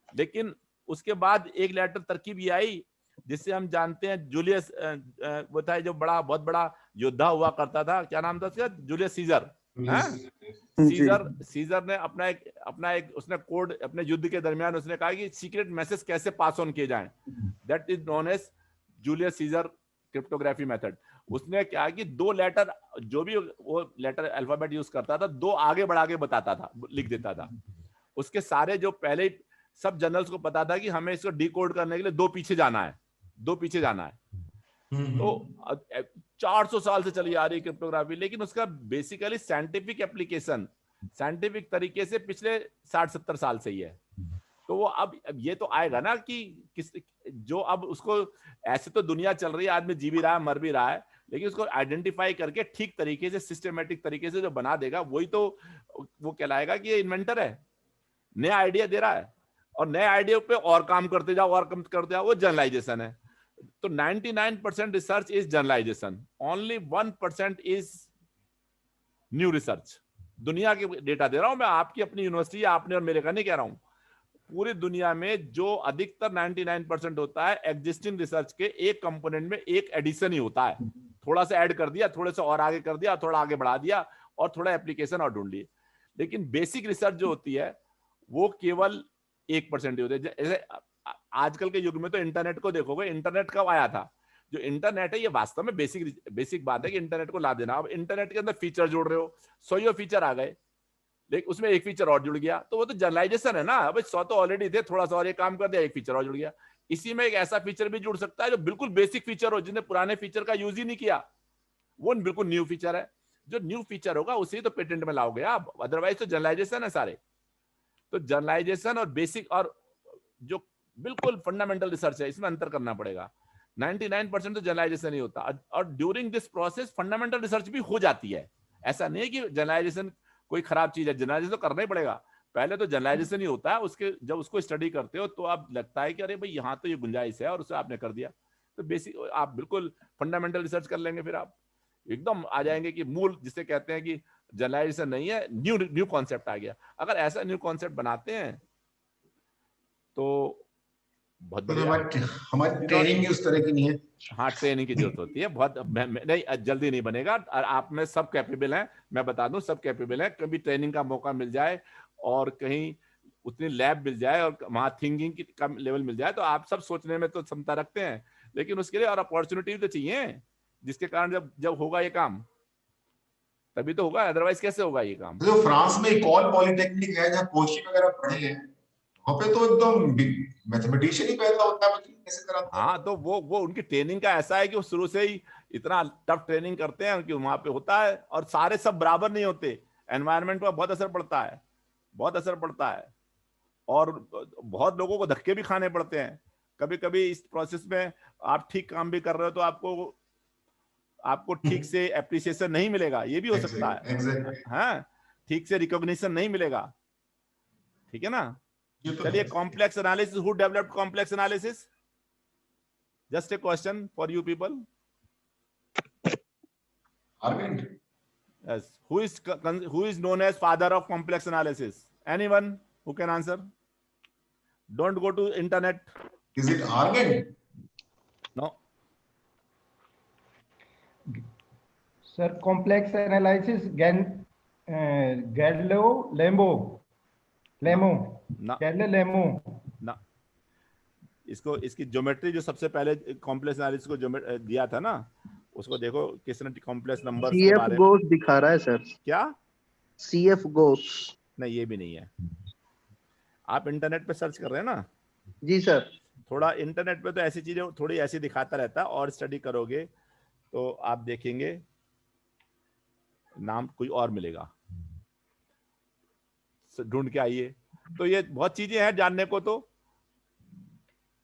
लेकिन उसके बाद एक लेटर तरकीब ये आई जिससे हम जानते हैं जूलियस, वो था जो बहुत बड़ा योद्धा हुआ करता था, क्या नाम था उसका? Julius Caesar. सीजर ने अपना एक उसने कोड अपने युद्ध के दरमियान उसने कहा कि सीक्रेट मैसेज कैसे पास ऑन किए जाएं। That is known as Julius Caesar cryptography method. उसने क्या कि 2 लेटर, जो भी वो लेटर अल्फाबेट यूज करता था, 2 आगे बढ़ा के बताता था, लिख देता था। उसके सारे जो पहले सब जनरल्स को पता था कि हमें इसको डिकोड करने के लिए 2 पीछे जाना है। तो 400 साल से चली आ रही क्रिप्टोग्राफी, लेकिन उसका बेसिकली साइंटिफिक एप्लीकेशन साइंटिफिक तरीके से पिछले 60-70 साल से ही है। तो वो अब ये तो आएगा ना कि किस जो अब उसको, ऐसे तो दुनिया चल रही है, आदमी जी भी रहा है, मर भी रहा है, लेकिन उसको आइडेंटिफाई करके ठीक तरीके से, सिस्टमेटिक तरीके से जो बना देगा, वही तो वो कहलाएगा कि ये इन्वेंटर है, नया आइडिया दे रहा है। और नए आइडिया पे और काम करते जाओ, और काम करते जाओ, वो जर्नलाइजेशन है। तो 99% research is journalisation, only 1% is new research. दुनिया के डेटा दे रहा हूं मैं, आपकी अपनी यूनिवर्सिटी, आपने और मेरे का नहीं कह रहा हूं। पूरी दुनिया में जो अधिकतर 99% होता है, एग्जिस्टिंग रिसर्च के एक कंपोनेंट में एक एडिशन ही होता है। थोड़ा सा ऐड कर दिया, थोड़े से और आगे कर दिया, थोड़ा आगे बढ़ा दिया, और थोड़ा एप्लीकेशन और ढूंढ लिए। लेकिन बेसिक रिसर्च जो होती है वो केवल 1% ही होती है। जैसे आजकल के युग में तो इंटरनेट को देखोगे, इंटरनेट कब आया था? जो इंटरनेट है ये वास्तव में बेसिक बात है कि इंटरनेट को ला देना। अब इंटरनेट के अंदर फीचर जोड़ रहे हो, 100 फीचर आ गए, लेकिन उसमें एक फीचर और जुड़ गया, तो वो तो जर्नलाइजेशन है ना। अब 100 तो ऑलरेडी थे, थोड़ा सा और ये काम कर दिया, एक फीचर और जुड़ गया। इसी में एक ऐसा फीचर भी जुड़ सकता है जो बिल्कुल बेसिक फीचर हो, जिसने पुराने फीचर का यूज ही नहीं किया, वो बिल्कुल न्यू फीचर है। जो न्यू फीचर होगा उसी तो पेटेंट में लाओगे आप, अदरवाइज तो जर्नलाइजेशन है सारे। तो जर्नलाइजेशन और बेसिक और जो बिल्कुल फंडामेंटल रिसर्च है, इसमें अंतर करना पड़ेगा। 99% तो जर्नलाइजेशन ही होता, और during this process fundamental research भी हो जाती है। ऐसा नहीं है कि जर्नलाइजेशन कोई खराब चीज है, जर्नलाइजेशन तो करना ही पड़ेगा। पहले तो जर्नलाइजेशन ही होता है, उसके जब उसको स्टडी करते हो तो आप लगता है कि अरे भाई यहाँ तो ये गुंजाइश है, और उसे आपने कर दिया, तो बेसिक आप बिल्कुल फंडामेंटल रिसर्च कर लेंगे, फिर आप एकदम आ जाएंगे कि मूल, जिसे कहते हैं कि जर्नलाइजेशन नहीं है, न्यू कॉन्सेप्ट आ गया। अगर ऐसा न्यू कॉन्सेप्ट बनाते हैं तो बहुत बढ़िया। हमारी ट्रेनिंग उस तरह की नहीं है। हाँ, ट्रेनिंग की जरूरत होती है बहुत। नहीं, जल्दी नहीं बनेगा। और आप में सब कैपेबल हैं, मैं बता दूं, सब कैपेबल हैं। कभी ट्रेनिंग का मौका मिल जाए और कहीं उतनी लैब मिल जाए और वहां थिंकिंग की कम लेवल मिल जाए, तो आप सब सोचने में तो क्षमता रखते हैं, लेकिन उसके लिए और अपॉर्चुनिटी तो चाहिए, जिसके कारण जब होगा ये काम तभी तो होगा, अदरवाइज कैसे होगा ये काम। जो फ्रांस में एक और पॉलिटेक्निक है जहाँ कोशी वगैरह पढ़े हैं, वहाँ पे तो एकदम मैथमेटिशियन ही पैदा होता है, कैसे कराते हैं? हाँ, तो वो उनकी ट्रेनिंग का ऐसा है कि वो शुरू से ही इतना टफ ट्रेनिंग करते हैं कि वहां पे होता है। और सारे सब बराबर नहीं होते, एनवायरनमेंट पर बहुत असर पड़ता है, बहुत असर पड़ता है। और बहुत लोगों को धक्के भी खाने पड़ते हैं कभी कभी इस प्रोसेस में। आप ठीक काम भी कर रहे हो तो आपको ठीक से एप्रिसिएशन नहीं मिलेगा, ये भी हो सकता है। हाँ, ठीक से रिकॉग्निशन नहीं मिलेगा, ठीक है ना। चलिए, complex analysis, who developed complex analysis? Just a question for you people. Arvind. Yes, who is known as father of complex analysis? Anyone who can answer? Don't go to internet. Is it Arvind? No. Sir, complex analysis, Galileo Lemo. ना, इसकी geometry जो सबसे पहले complex analysis को दिया था ना, उसको देखो किसने कॉम्प्लेक्स नंबर्स के बारे में। CF दिखा रहा है सर। क्या? CF Ghosh? नहीं, ये भी नहीं है। आप इंटरनेट पे सर्च कर रहे हैं ना? जी सर। थोड़ा इंटरनेट पे तो ऐसी चीजें थोड़ी ऐसी दिखाता रहता है, और स्टडी करोगे तो आप देखेंगे नाम कोई और मिलेगा, ढूंढ के आइए। तो ये बहुत चीजें हैं जानने को। तो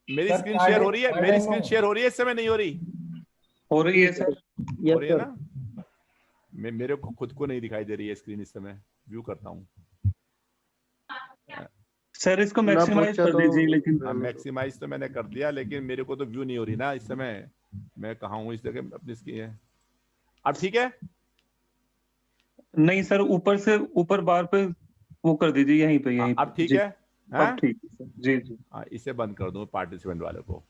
मेरी सर, स्क्रीन शेयर हो रही है? मेरी स्क्रीन शेयर हो रही है इस समय? नहीं हो रही? हो रही है सर। हो रही है ना? मेरे को खुद को नहीं दिखाई दे रही है स्क्रीन इस समय। व्यू करता हूँ सर, इसको मैक्सिमाइज कर दीजिए। लेकिन मैक्सिमाइज तो मैंने कर दिया, लेकिन मेरे को तो व्यू नहीं हो रही ना इस समय। मैं कहाँ हूँ इस जगह अपनी स्क्रीन है। अब ठीक है? नहीं सर, ऊपर से ऊपर बार पे वो कर दीजिए, यहीं पे, यहीं अब ठीक है? अब ठीक है सर। जी जी। इसे बंद कर दूं पार्टिसिपेंट वाले को।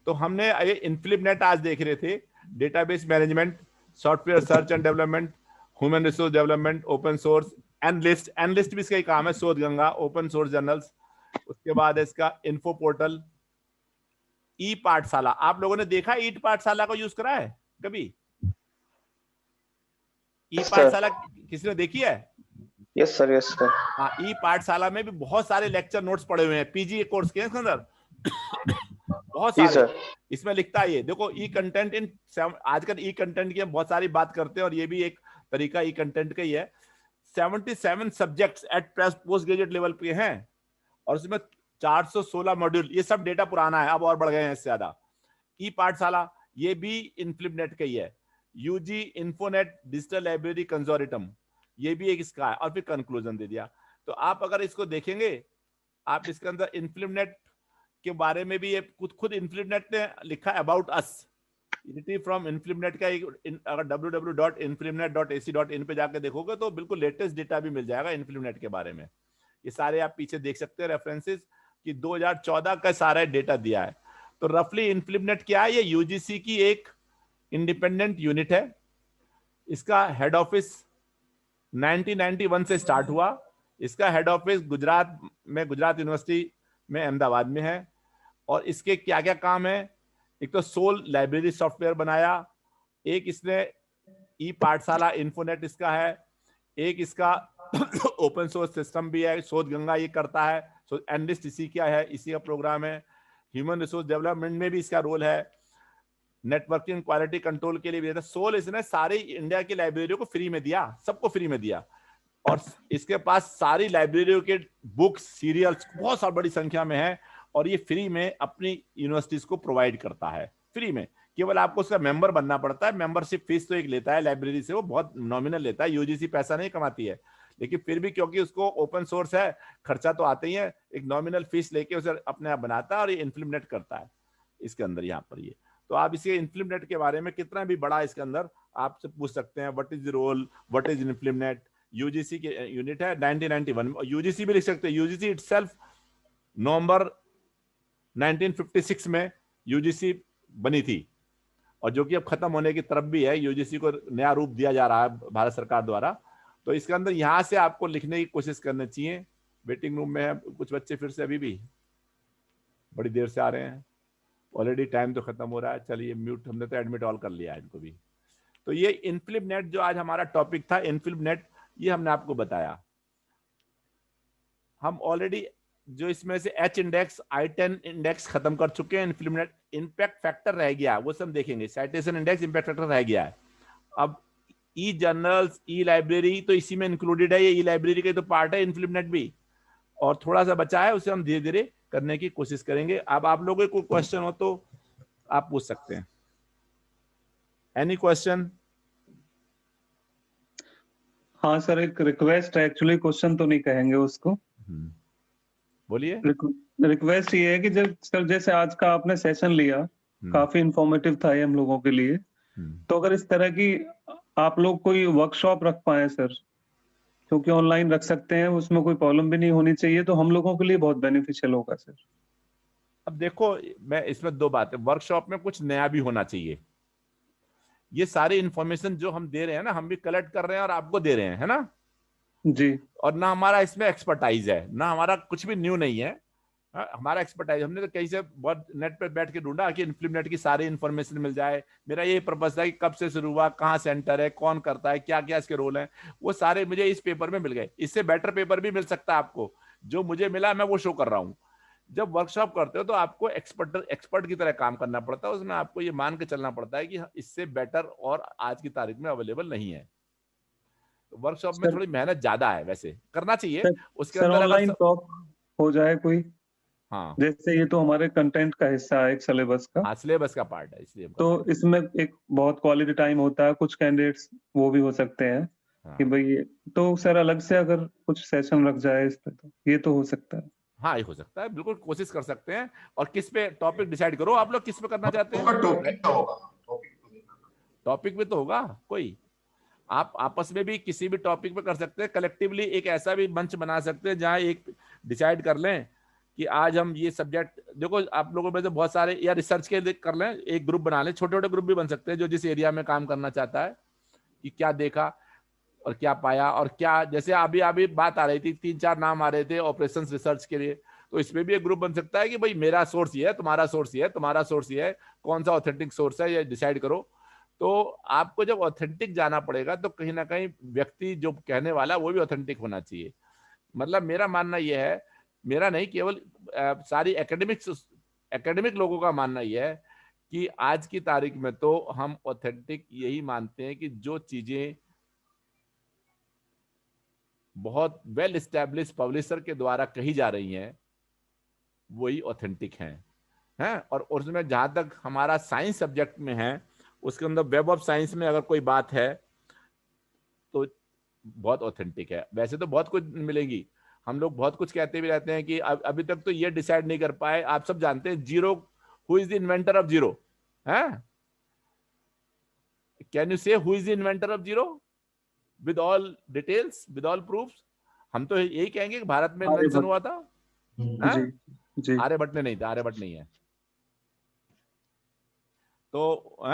तो हमने ये इन्फ्लिपनेट आज देख रहे थे, database management, software search and development, human resource development, open source, analyst. Analyst भी इसका ही काम है, शोध गंगा, ओपन सोर्स जर्नल्स। उसके बाद इसका इन्फो पोर्टल, ई पाठशाला। आप लोगों ने देखा ई पाठशाला को यूज करा है कभी? ई पाठशाला किसी ने देखी है? Yes sir, yes sir. हाँ, ई पाठशाला में भी बहुत सारे लेक्चर नोट्स पड़े हुए हैं, पीजी कोर्स के अंदर बहुत सारे। इसमें लिखता है ये देखो, ई कंटेंट इन, आजकल ई कंटेंट की हम बहुत सारी बात करते हैं और ये भी एक तरीका ई कंटेंट का ही है। 77 subjects eight post graduate level पे हैं और उसमें 416 मॉड्यूल। ये सब डेटा पुराना है, अब और बढ़ गए हैं इससे ज्यादा। ई पाठशाला ये भी इन्फ्लिपनेट का ही है। यूजी इन्फोनेट डिजिटल लाइब्रेरी कंसोर्टियम, ये भी एक इसका है। और फिर कंक्लूजन दे दिया। तो आप अगर इसको देखेंगे, आप इसके अंदर इन्फ्लिपनेट के बारे में भी ये खुद इन्फ्लिपनेट ने लिखा है अबाउट अस, फ्रॉम इन्फ्लिपनेट का एक, अगर www.inflippnet.ac.in पे जाके देखोगे तो बिल्कुल लेटेस्ट डेटा भी मिल जाएगा इन्फ्लिपनेट के बारे में। ये सारे आप पीछे देख सकते हैं रेफरेंसेस कि 2014 का सारा डेटा दिया है। तो रफली इन्फ्लिपनेट क्या है? ये यूजीसी की एक इंडिपेंडेंट यूनिट है। इसका हेड ऑफिस 1991 से स्टार्ट हुआ। इसका हेड ऑफिस गुजरात में, गुजरात यूनिवर्सिटी में, अहमदाबाद में है। और इसके क्या क्या काम है? एक तो सोल लाइब्रेरी सॉफ्टवेयर बनाया, एक इसने ई पाठशाला इन्फोनेट इसका है, एक इसका ओपन सोर्स सिस्टम भी है, शोध गंगा ये करता है, एनलिस्ट इसी का है, इसी का प्रोग्राम है। ह्यूमन रिसोर्स डेवलपमेंट में भी इसका रोल है, नेटवर्किंग क्वालिटी कंट्रोल के लिए भी है। सोल इसने सारी इंडिया की लाइब्रेरियों को फ्री में दिया, सबको फ्री में दिया। और इसके पास सारी लाइब्रेरियों के बुक्स, सीरियल्स बहुत सारी बड़ी संख्या में है और ये फ्री में अपनी यूनिवर्सिटीज को प्रोवाइड करता है, फ्री में। केवल आपको उसका मेंबर बनना पड़ता है। मेंबरशिप फीस तो एक लेता है लाइब्रेरी से, वो बहुत नॉमिनल लेता है। यूजीसी पैसा नहीं कमाती है, लेकिन फिर भी क्योंकि उसको ओपन सोर्स है, खर्चा तो आते ही है, एक नॉमिनल फीस लेके उसे अपने आप बनाता है और ये इन्फ्लिपनेट करता है इसके अंदर। यहाँ पर ये तो आप इसे इन्फ्लिपनेट के बारे में कितना भी बड़ा इसके अंदर आपसे पूछ सकते हैं, what is the role, what is INFLIBNET. UGC के यूनिट है 1991। यूजीसी भी लिख सकते हैं। यूजीसी इटसेल्फ नवंबर 1956 में यूजीसी बनी थी और जो कि अब खत्म होने की तरफ भी है। यूजीसी को नया रूप दिया जा रहा है भारत सरकार द्वारा। तो इसके अंदर यहाँ से आपको लिखने की कोशिश करनी चाहिए। वेटिंग रूम में है कुछ बच्चे, फिर से अभी भी बड़ी देर से आ रहे हैं। ऑलरेडी टाइम तो खत्म हो रहा है। चलिए म्यूट, हमने तो एडमिट ऑल कर लिया है इनको भी। तो ये इन्फ्लिपनेट जो आज हमारा टॉपिक था, इन्फ्लिपनेट, ये हमने आपको बताया। हम ऑलरेडी जो इसमें से H इंडेक्स, I10 इंडेक्स खत्म कर चुके हैं। इन्फ्लिपनेट इंपैक्ट फैक्टर रह गया, वो सब देखेंगे। साइटेशन इंडेक्स, इंपैक्ट फैक्टर रह गया है। अब ई जर्नल्स, ई लाइब्रेरी तो इसी में इंक्लूडेड है। ये ई लाइब्रेरी का तो पार्ट है इन्फ्लिपनेट भी। और थोड़ा सा बचा है, उसे हम धीरे धीरे करने की कोशिश करेंगे। अब आप लोगों को क्वेश्चन हो तो आप पूछ सकते हैं। Any question? हाँ सर, एक रिक्वेस्ट है। एक्चुअली क्वेश्चन तो नहीं कहेंगे उसको, बोलिए। रिक्वेस्ट ये है कि जब सर जैसे आज का आपने सेशन लिया, काफी इंफॉर्मेटिव था ये हम लोगों के लिए। तो अगर इस तरह की आप लोग कोई वर्कशॉप रख पाए सर, क्योंकि ऑनलाइन रख सकते हैं, उसमें कोई प्रॉब्लम भी नहीं होनी चाहिए, तो हम लोगों के लिए बहुत बेनिफिशियल होगा सर। अब देखो, मैं इसमें दो बातें, वर्कशॉप में कुछ नया भी होना चाहिए। ये सारी इंफॉर्मेशन जो हम दे रहे हैं ना, हम भी कलेक्ट कर रहे हैं और आपको दे रहे हैं, है ना जी। और ना हमारा इसमें एक्सपर्टाइज है, ना हमारा कुछ भी न्यू नहीं है। हमारा एक्सपर्टाइज हमने तो कहीं से बहुत नेट पे बैठ के ढूंढा कि इन्फ्लिपनेट की सारी इन्फॉर्मेशन मिल जाए। मेरा यही पर्पस था कि कब से शुरू हुआ, कहाँ सेंटर है, कौन करता है, क्या क्या इसके रोल हैं, वो सारे मुझे इस पेपर में मिल गए। इससे बेटर पेपर भी मिल सकता है आपको। जो मुझे मिला मैं वो शो कर रहा हूँ। जब वर्कशॉप करते हो तो आपको एक्सपर्ट की तरह काम करना पड़ता है, उसमें आपको ये मान के चलना पड़ता है कि इससे बेटर और आज की तारीख में अवेलेबल नहीं है। वर्कशॉप में थोड़ी मेहनत ज्यादा है, वैसे करना चाहिए। उसके अंदर ऑनलाइन टॉक हो जाए कोई, हाँ, जैसे ये तो हमारे कंटेंट का हिस्सा है, एक सिलेबस का। हाँ, सिलेबस का पार्ट है, इसलिए तो इसमें एक बहुत क्वालिटी टाइम होता है, कुछ कैंडिडेट्स वो भी हो सकते हैं कि भाई, तो सर अलग से अगर कुछ सेशन रख जाए इस पे, तो ये तो हो सकता है। हाँ, ये हो सकता है, बिल्कुल कोशिश कर सकते हैं। और किस पे टॉपिक डिसाइड करो आप लोग, किस पे करना चाहते हैं? टॉपिक पे तो होगा कोई, आप आपस में भी किसी भी टॉपिक पे कर सकते हैं। कलेक्टिवली एक ऐसा भी मंच बना सकते हैं जहां एक डिसाइड कर लें कि आज हम ये सब्जेक्ट, देखो आप लोगों में तो बहुत सारे, या रिसर्च के लिए कर लें, एक ग्रुप बना लें, छोटे छोटे ग्रुप भी बन सकते हैं जो जिस एरिया में काम करना चाहता है, कि क्या देखा और क्या पाया और क्या, जैसे अभी बात आ रही थी, 3-4 नाम आ रहे थे ऑपरेशंस रिसर्च के लिए, तो इसमें भी एक ग्रुप बन सकता है कि भाई मेरा सोर्स ये है, तुम्हारा सोर्स ये है, तुम्हारा सोर्स ये है, कौन सा ऑथेंटिक सोर्स है ये डिसाइड करो। तो आपको जब ऑथेंटिक जाना पड़ेगा तो कहीं ना कहीं व्यक्ति जो कहने वाला वो भी ऑथेंटिक होना चाहिए। मतलब मेरा मानना यह है, मेरा नहीं, केवल सारी एकेडमिक लोगों का मानना यह है कि आज की तारीख में तो हम ऑथेंटिक यही मानते हैं कि जो चीजें बहुत वेल एस्टैब्लिश पब्लिशर के द्वारा कही जा रही हैं वही ऑथेंटिक हैं। और उसमें जहां तक हमारा साइंस सब्जेक्ट में है, उसके अंदर वेब ऑफ साइंस में अगर कोई बात है तो बहुत ऑथेंटिक है। वैसे तो बहुत कुछ मिलेगी, हम लोग बहुत कुछ कहते भी रहते हैं कि अभी तक तो ये डिसाइड नहीं कर पाए, आप सब जानते हैं zero, who is the inventor of zero है? कैन यू से who is the inventor of zero with all details, with all proofs? हम तो यही कहेंगे कि भारत में इन्वेंशन हुआ था। आर्यभट्ट ने नहीं था, आर्यभट्ट नहीं है तो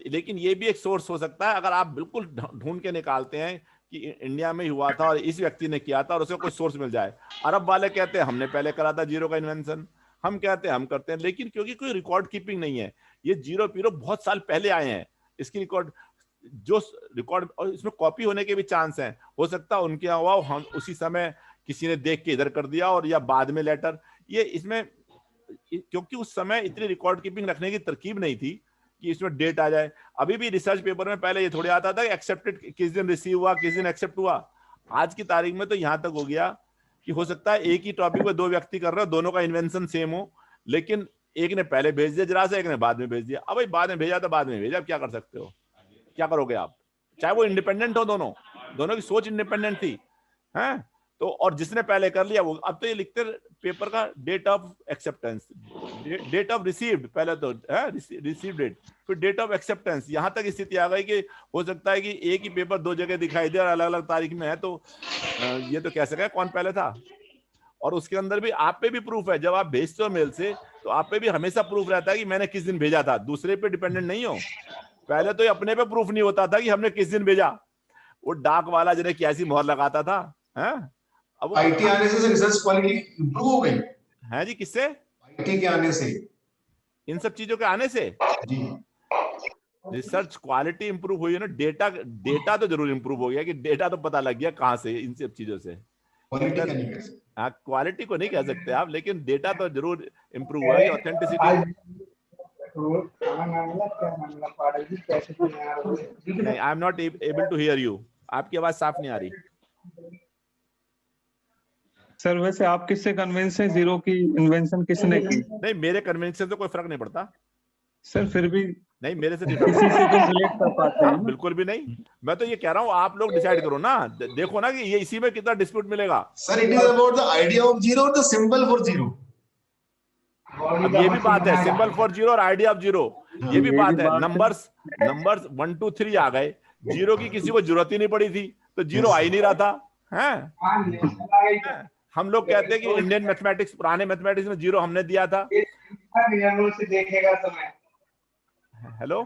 लेकिन ये भी एक सोर्स हो सकता है अगर आप बिल्कुल ढूंढ के निकालते हैं कि इंडिया में हुआ था और इस व्यक्ति ने किया था और उसका कोई सोर्स मिल जाए। अरब वाले कहते हैं हमने पहले करा था जीरो का इन्वेंशन, हम कहते हैं हम करते हैं, लेकिन क्योंकि कोई रिकॉर्ड कीपिंग नहीं है, ये जीरो पीरो बहुत साल पहले आए हैं, इसकी रिकॉर्ड जो रिकॉर्ड, और इसमें कॉपी होने के भी चांस हैं, हो सकता है उनके हुआ हम उसी समय किसी ने देख के इधर कर दिया और या बाद में लेटर, ये इसमें क्योंकि उस समय इतनी रिकॉर्ड कीपिंग रखने की तरकीब नहीं थी कि इसमें डेट आ जाए। अभी भी रिसर्च पेपर में पहले ये थोड़ी आता था कि एक्सेप्टेड किस दिन रिसीव हुआ, किस दिन एक्सेप्ट हुआ। आज की तारीख में तो यहां तक हो गया कि हो सकता है एक ही टॉपिक पे 2 व्यक्ति कर रहे हो, दोनों का इन्वेंशन सेम हो, लेकिन एक ने पहले भेज दिया जरा सा, एक ने बाद में भेज दिया। अब भाई बाद में भेजा तो बाद में भेजा, अब क्या कर सकते हो, क्या करोगे आप? चाहे वो इंडिपेंडेंट हो, दोनों की सोच इंडिपेंडेंट थी हैं तो, और जिसने पहले कर लिया वो, अब तो ये लिखते पेपर का date of acceptance, date of received, पहले तो रिसीव डेट, फिर डेट ऑफ एक्सेप्टेंस। यहां तक स्थिति आ गई कि हो सकता है कि एक ही पेपर 2 जगह दिखाई दे और अलग अलग तारीख में है, तो ये तो कह सके कौन पहले था। और उसके अंदर भी आप पे भी प्रूफ है, जब आप भेजते हो मेल से तो आप पे भी हमेशा प्रूफ रहता है कि मैंने किस दिन भेजा था, दूसरे पे डिपेंडेंट नहीं हो। पहले तो ये अपने पे प्रूफ नहीं होता था कि हमने किस दिन भेजा, वो डाक वाला जिन्हें कैसी मोहर लगाता था है। अब आईटी आने से रिसर्च क्वालिटी इंप्रूव हो गई है जी, किससे? आईटी के आने से, इन सब चीजों के आने से जी रिसर्च क्वालिटी इंप्रूव हुई है ना। डेटा तो जरूर इंप्रूव हो गया कि डेटा तो पता लग गया कहां से, इन सब चीजों से। क्वालिटी को नहीं कह सकते आप, लेकिन डेटा तो जरूर इंप्रूव हुआ है। ऑथेंटिसिटी नहीं, I am not able to hear you, आपकी आवाज साफ नहीं आ रही सर। वैसे आप किससे कन्विंस हैं जीरो की इन्वेंशन किसने की? नहीं, मेरे कन्विंस से तो कोई फर्क नहीं पड़ता सर, फिर भी नहीं, मेरे से किसी से तो रिलेट कर पाते हैं। बिल्कुल भी नहीं, मैं तो ये कह रहा हूँ आप लोग डिसाइड करो ना, देखो ना कि ये इसी में कितना डिस्प्यूट मिलेगा। Sir it is about the idea of zero और द सिंबल फॉर जीरो। अब ये भी बात है, सिंबल फॉर जीरो और आइडिया ऑफ जीरो, ये भी बात है। नंबर्स 1 2 3 आ गए, जीरो की किसी को जरूरत ही नहीं पड़ी थी, तो जीरो आ ही नहीं रहा था हैं। हम लोग कहते हैं कि इंडियन मैथमेटिक्स, पुराने मैथमेटिक्स में जीरो हमने दिया था। देखेगा तो मैं हेलो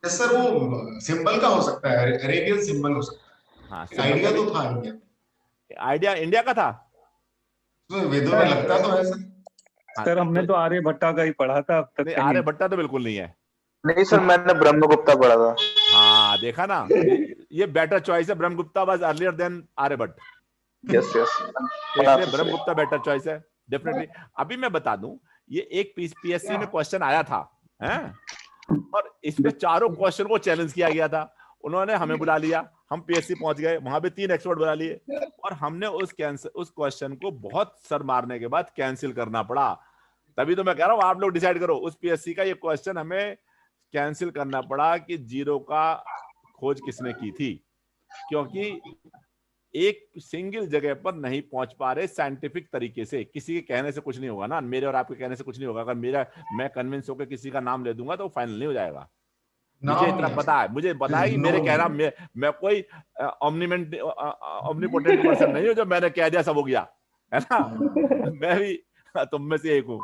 सर, वो सिंबल का हो सकता है, अरेबियन सिंबल हो सकता है। हाँ, आइडिया तो था आइडिया इंडिया का था, तो वेदों में लगता तो है सर। हमने तो आर्यभट्टा का ही पढ़ा था अब तक। आर्यभट्टा तो बिल्कुल नहीं है। नहीं सर, मैंने ब्रह्मगुप्ता पढ़ा था। हाँ देखा ना, ये बेटर चॉइस है, Brahmagupta was earlier than Aryabhata, yes yes, तो इसलिए ब्रह्मगुप्ता बेटर चॉइस है डेफिनेटली। अभी मैं बता दूं, ये एक पीएससी में क्वेश्चन आया था, हैं, और इसमें चारों क्वेश्चन को चैलेंज किया गया था। उन्होंने हमें बुला लिया, हम पीएससी पहुंच गए, वहां पे 3 एक्सपर्ट बुला लिए, और हमने उस क्वेश्चन को बहुत सर मारने के बाद कैंसिल करना पड़ा। तभी तो मैं कह रहा हूं आप लोग डिसाइड करो, उस पीएससी का ये क्वेश्चन हमें कैंसिल करना पड़ा कि जीरो का खोज किसने की थी, क्योंकि एक सिंगल जगह पर नहीं पहुंच पा रहे साइंटिफिक तरीके से। किसी के कहने से कुछ नहीं होगा ना, मेरे और आपके कहने से कुछ नहीं होगा। अगर मैं कन्विंस होकर किसी का नाम ले दूंगा तो फाइनल नहीं हो जाएगा। मुझे इतना पता है, मुझे पता है कि मेरे कहना, मैं कोई ओमनीपोटेंट पर्सन नहीं हूं जो मैंने कह दिया सब हो गया, है ना। मैं भी तुम में से एक हूं।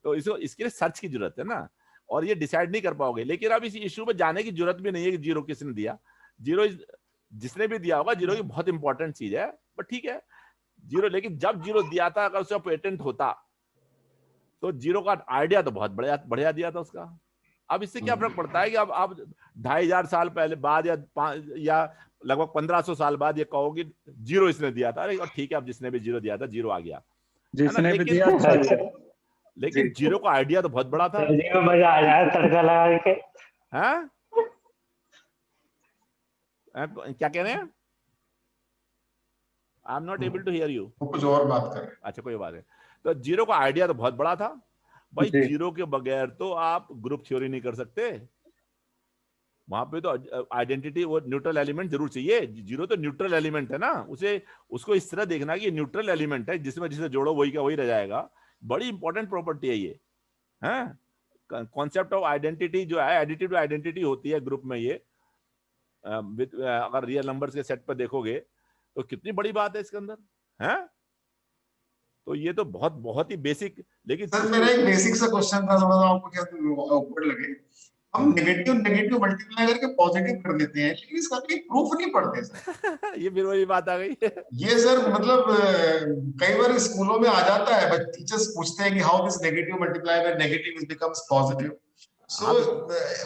तो इसके लिए सर्च की जरूरत है ना, और ये डिसाइड नहीं कर पाओगे। लेकिन अब इस इश्यू में जाने की जरूरत भी नहीं है कि जीरो किसने दिया। जीरो जिसने भी दिया होगा, जीरो की बहुत इंपॉर्टेंट चीज है, बट ठीक है जीरो। लेकिन जब जीरो दिया था, अगर उसका पेटेंट होता तो जीरो का आइडिया तो बहुत बढ़िया दिया था उसका। अब इससे क्या फर्क पड़ता है कि अब आप 2500 साल पहले बाद या लगभग 1500 साल बाद ये कहोगे जीरो इसने दिया था। अरे और ठीक है, अब जिसने भी जीरो दिया था जीरो आ गया, जिसने भी दिया था। लेकिन जीरो का आइडिया तो बहुत बड़ा था। मजा आ जाए तड़का लगा के। हाँ, क्या कह रहे हैं? I am not able to hear you. कुछ और बात कर रहे हैं। अच्छा, कोई बात है। तो जीरो का आइडिया तो बहुत बड़ा था भाई। जीरो के बगैर तो आप ग्रुप थ्योरी नहीं कर सकते। वहां पे तो आइडेंटिटी वो न्यूट्रल एलिमेंट जरूर चाहिए। जीरो तो न्यूट्रल एलिमेंट है ना, उसको इस तरह देखना कि न्यूट्रल एलिमेंट है, जिसमें जिसे जोड़ो वही का वही रह जाएगा। बड़ी इंपॉर्टेंट प्रॉपर्टी है ये, है कॉन्सेप्ट ऑफ आइडेंटिटी जो है, एडिटिव आइडेंटिटी होती है ग्रुप में। ये अगर रियल नंबर्स के सेट पर देखोगे तो कितनी बड़ी बात है इसके अंदर, है। तो ये तो बहुत बहुत ही बेसिक। लेकिन सर मेरा एक बेसिक सा क्वेश्चन था, थोड़ा सा आपको क्या awkward लगे। हम नेगेटिव मल्टीप्लाई करके पॉजिटिव कर देते हैं, लेकिन इसका कोई प्रूफ नहीं पढ़ते सर। ये फिर वही बात आ गई। ये सर मतलब कई बार स्कूलों में आ जाता है, बट टीचर्स पूछते हैं कि how this negative multiply when negative becomes positive. So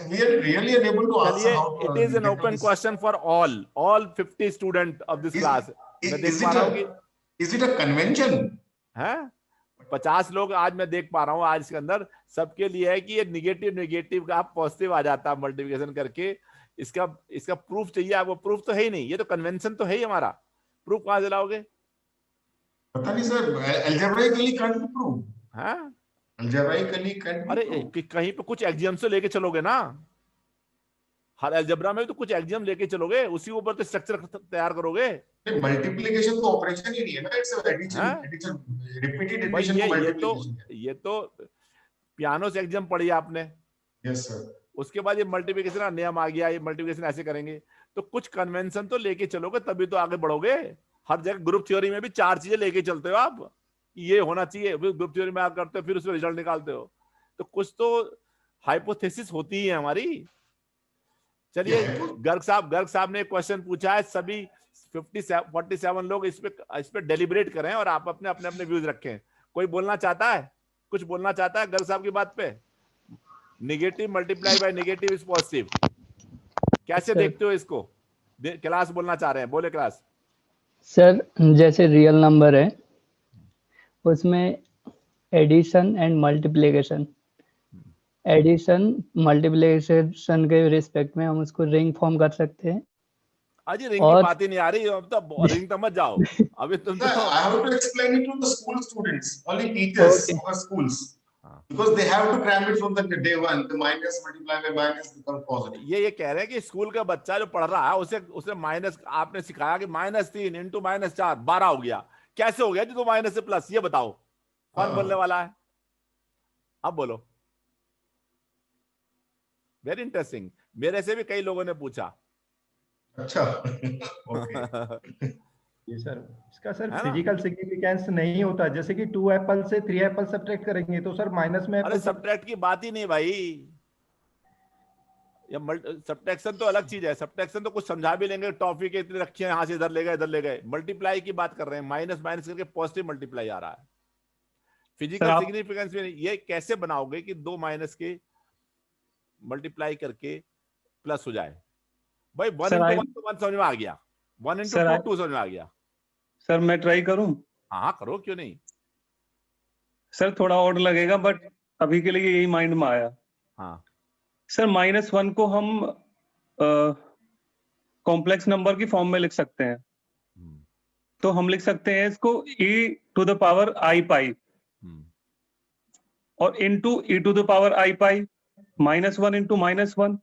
we are really unable to answer how to. It is an open question for all 50 students of this class. Is it a convention? है 50 लोग आज मैं देख पा रहा हूँ आज के अंदर, सबके लिए है कि ये निगेटिव का पॉजिटिव आ जाता है मल्टीप्लिकेशन करके। इसका प्रूफ चाहिए आपको। प्रूफ तो है ही नहीं, ये तो कन्वेंशन तो है ही हमारा। प्रूफ कहां से लाओगे? पता नहीं sir, algebraically can't be proved. हाँ algebraically can't be अरे proved. कहीं पे कुछ एक्सियम से लेके चलोगे ना, हर अलजेब्रा में तो कुछ एक्सियम लेके चलोगे, उसी ऊपर तो स्ट्रक्चर तैयार करोगे। मल्टीप्लिकेशन तो ऑपरेशन ही नहीं है ना, इट्स एडिशन, रिपीटेड एडिशन को मल्टीप्लिकेशन। ये तो पियानो से एग्जाम पढ़ी आपने। Yes sir. उसके बाद ये मल्टीप्लिकेशन का नियम आ गया, ये मल्टीप्लिकेशन ऐसे करेंगे। तो कुछ कन्वेंशन तो लेके चलोगे तभी तो आगे बढ़ोगे। हर जगह ग्रुप थ्योरी में भी 4 चीजें लेके चलते हो आप, ये होना चाहिए, ग्रुप थ्योरी में आप करते हो, फिर उसमें रिजल्ट निकालते हो। तो कुछ तो हाइपोथेसिस होती है हमारी। चलिए, गर्ग साहब ने क्वेश्चन पूछा है, सभी 47 लोग इस पे डेलिब्रेट करें और आप अपने व्यूज रखें। कोई बोलना चाहता है, कुछ बोलना चाहता है गर्ग साहब की बात पे? Negative multiply by negative is positive, कैसे देखते हो इसको? क्लास बोलना चाह रहे हैं, बोले क्लास। सर जैसे रियल नंबर है उसमें addition and multiplication, addition multiplication के रिस्पेक्ट में हम उसको रिंग फॉर्म कर सकते हैं। अजी रिंग की बात ही नहीं आ रही, अब तो रिंग तो मत जाओ अभी तुम तो। I have to explain it to the school students, only teachers of our schools, because they have to cram it from the day one. The minus multiply by minus becomes positive. ये कह रहे हैं कि school का बच्चा जो पढ़ रहा है उसे माइनस, आपने सिखाया कि -3 इंटू -4 12 हो गया। कैसे हो गया जी? तो माइनस से प्लस, ये बताओ कौन बोलने वाला है? अब बोलो। वेरी इंटरेस्टिंग, मेरे से भी कई लोगों ने पूछा। अच्छा ये सर, इसका सर फिजिकल सिग्निफिकेंस नहीं होता। जैसे कि 2 एप्पल से 3 एप्पल सब्ट्रैक्ट करेंगे तो सर माइनस में। अरे सब्ट्रैक्ट की बात ही नहीं भाई, सब्ट्रैक्शन तो अलग चीज है। सब्ट्रैक्शन तो कुछ समझा भी लेंगे, टॉफी के इतने रखे हैं, यहाँ से इधर ले गए इधर ले गए। मल्टीप्लाई की बात कर रहे हैं, माइनस माइनस करके पॉजिटिव मल्टीप्लाई आ रहा है। फिजिकल सिग्निफिकेंस में ये कैसे बनाओगे कि 2 माइनस के मल्टीप्लाई करके प्लस हो जाए? भाई 1 into 1 तो 1 समझ में आ गया, 1 into 2 2 समझ में आ गया। सर मैं ट्राई करूं? हाँ करो, क्यों नहीं। सर थोड़ा और लगेगा बट अभी के लिए यही माइंड में आया। हाँ सर -1 को हम कॉम्प्लेक्स नंबर की फॉर्म में लिख सकते हैं। तो हम लिख सकते हैं इसको e⁻i⁻, और इनटू e⁻i⁻, -1 इंटू -1,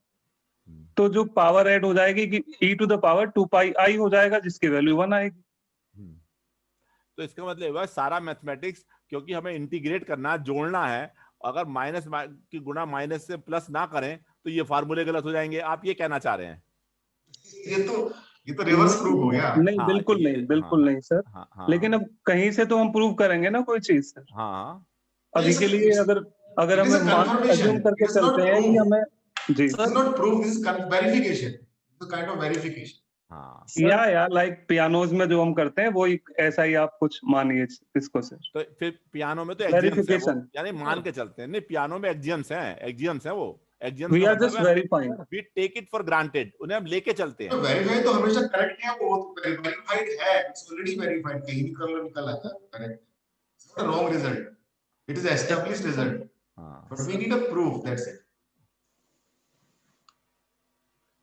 तो जो पावर ऐड हो जाएगी कि e⁻2πi हो जाएगा, जिसकी वैल्यू 1 आएगी। तो इसका मतलब है सारा मैथमेटिक्स, क्योंकि हमें इंटीग्रेट करना, जोड़ना है, अगर माइनस की गुणा माइनस से प्लस ना करें तो ये फार्मूले गलत हो जाएंगे। आप ये कहना चाह रहे हैं? ये तो रिवर्स प्रूफ हो गया। नहीं, बिल्कुल नहीं, बिल्कुल नहीं सर। लेकिन अब कहीं से तो हम प्रूव करेंगे ना कोई चीज सर। हाँ अभी के लिए अगर हमें अज्यूम करके चलते हैं कि हमें जी not proof, this is verification, it's kind of verification. या लाइक पियानोज में जो हम करते हैं वो ऐसा ही आप कुछ मानिए इसको सर। तो फिर पियानो में तो एक्जियम्स है वो, यानी मान के चलते हैं। नहीं, पियानो में एक्जियम्स है वो। We are just verifying. We take it for granted, उन्हें हम लेके चलते हैं। तो वेरीफाई तो हमेशा करेक्ट है, वो वेरीफाइड है, इट्स ऑलरेडी वेरीफाइड, कहीं निकल आता है correct, it's not wrong result, it is established result, but we need a proof, that's it.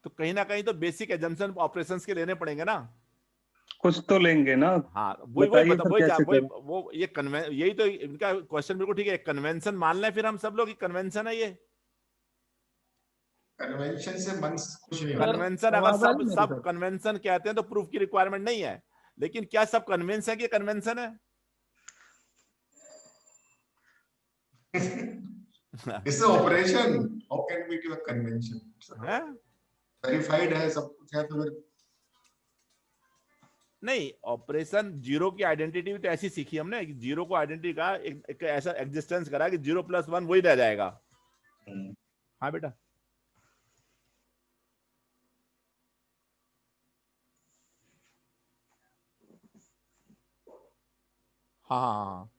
तो कहीं ना कहीं तो बेसिक एजम्पशन ऑपरेशंस के लेने पड़ेंगे ना, कुछ तो लेंगे ना। हाँ वो ये यही तो इनका क्वेश्चन बिल्कुल ठीक है। कन्वेंशन मान लें फिर हम सब लोग, कन्वेंशन है ये। कन्वेंशन से मन कुछ नहीं, कन्वेंशन अगर सब कन्वेंशन कहते हैं तो प्रूफ की रिक्वायरमेंट नहीं है। लेकिन क्या सब कन्वेंशन है कि कन्वेंशन है? It's a operation, how can we give a convention? है वेरीफाइड है, सब कुछ है, तो फिर नहीं। ऑपरेशन जीरो की आइडेंटिटी भी तो ऐसी सीखी हमने, जीरो को आइडेंटिटी का एक ऐसा एग्जिस्टेंस करा कि 0 + 1 वही रह जाएगा। हाँ बेटा, हाँ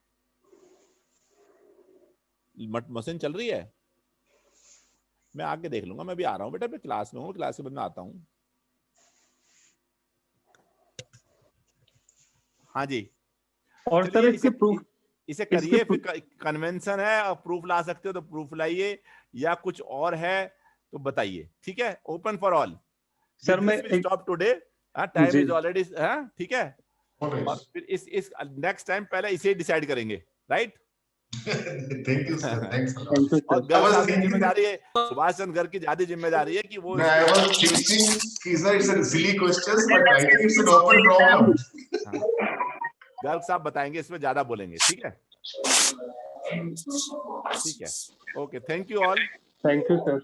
मशीन चल रही है, मैं आके देख लूंगा। मैं भी आ रहा हूँ बेटा, मैं क्लास में हूँ, क्लास के बाद में आता हूँ। हाँ जी, और सर इसके प्रूफ, इसे करिए। फिर कन्वेंशन है और प्रूफ ला सकते हो तो प्रूफ लाइए, या कुछ और है तो बताइए, ठीक है। Open for all sir. मैं stop today, time is already, ठीक है। और फिर इस नेक्स्ट टाइम पहले इसे डिसाइड करेंगे, right? Thank you sir, thanks a lot. और गर्ग साहब की जिम्मेदारी है, सुभाष चंद्र गर्ग की ज्यादा जिम्मेदारी है कि वो आई वाज थिंकिंग कि sir it's a silly questions, but I think it's an open problem. Garg साहब बताएंगे, इसमें ज्यादा बोलेंगे, ठीक है। ठीक है, okay, thank you all. Thank you sir.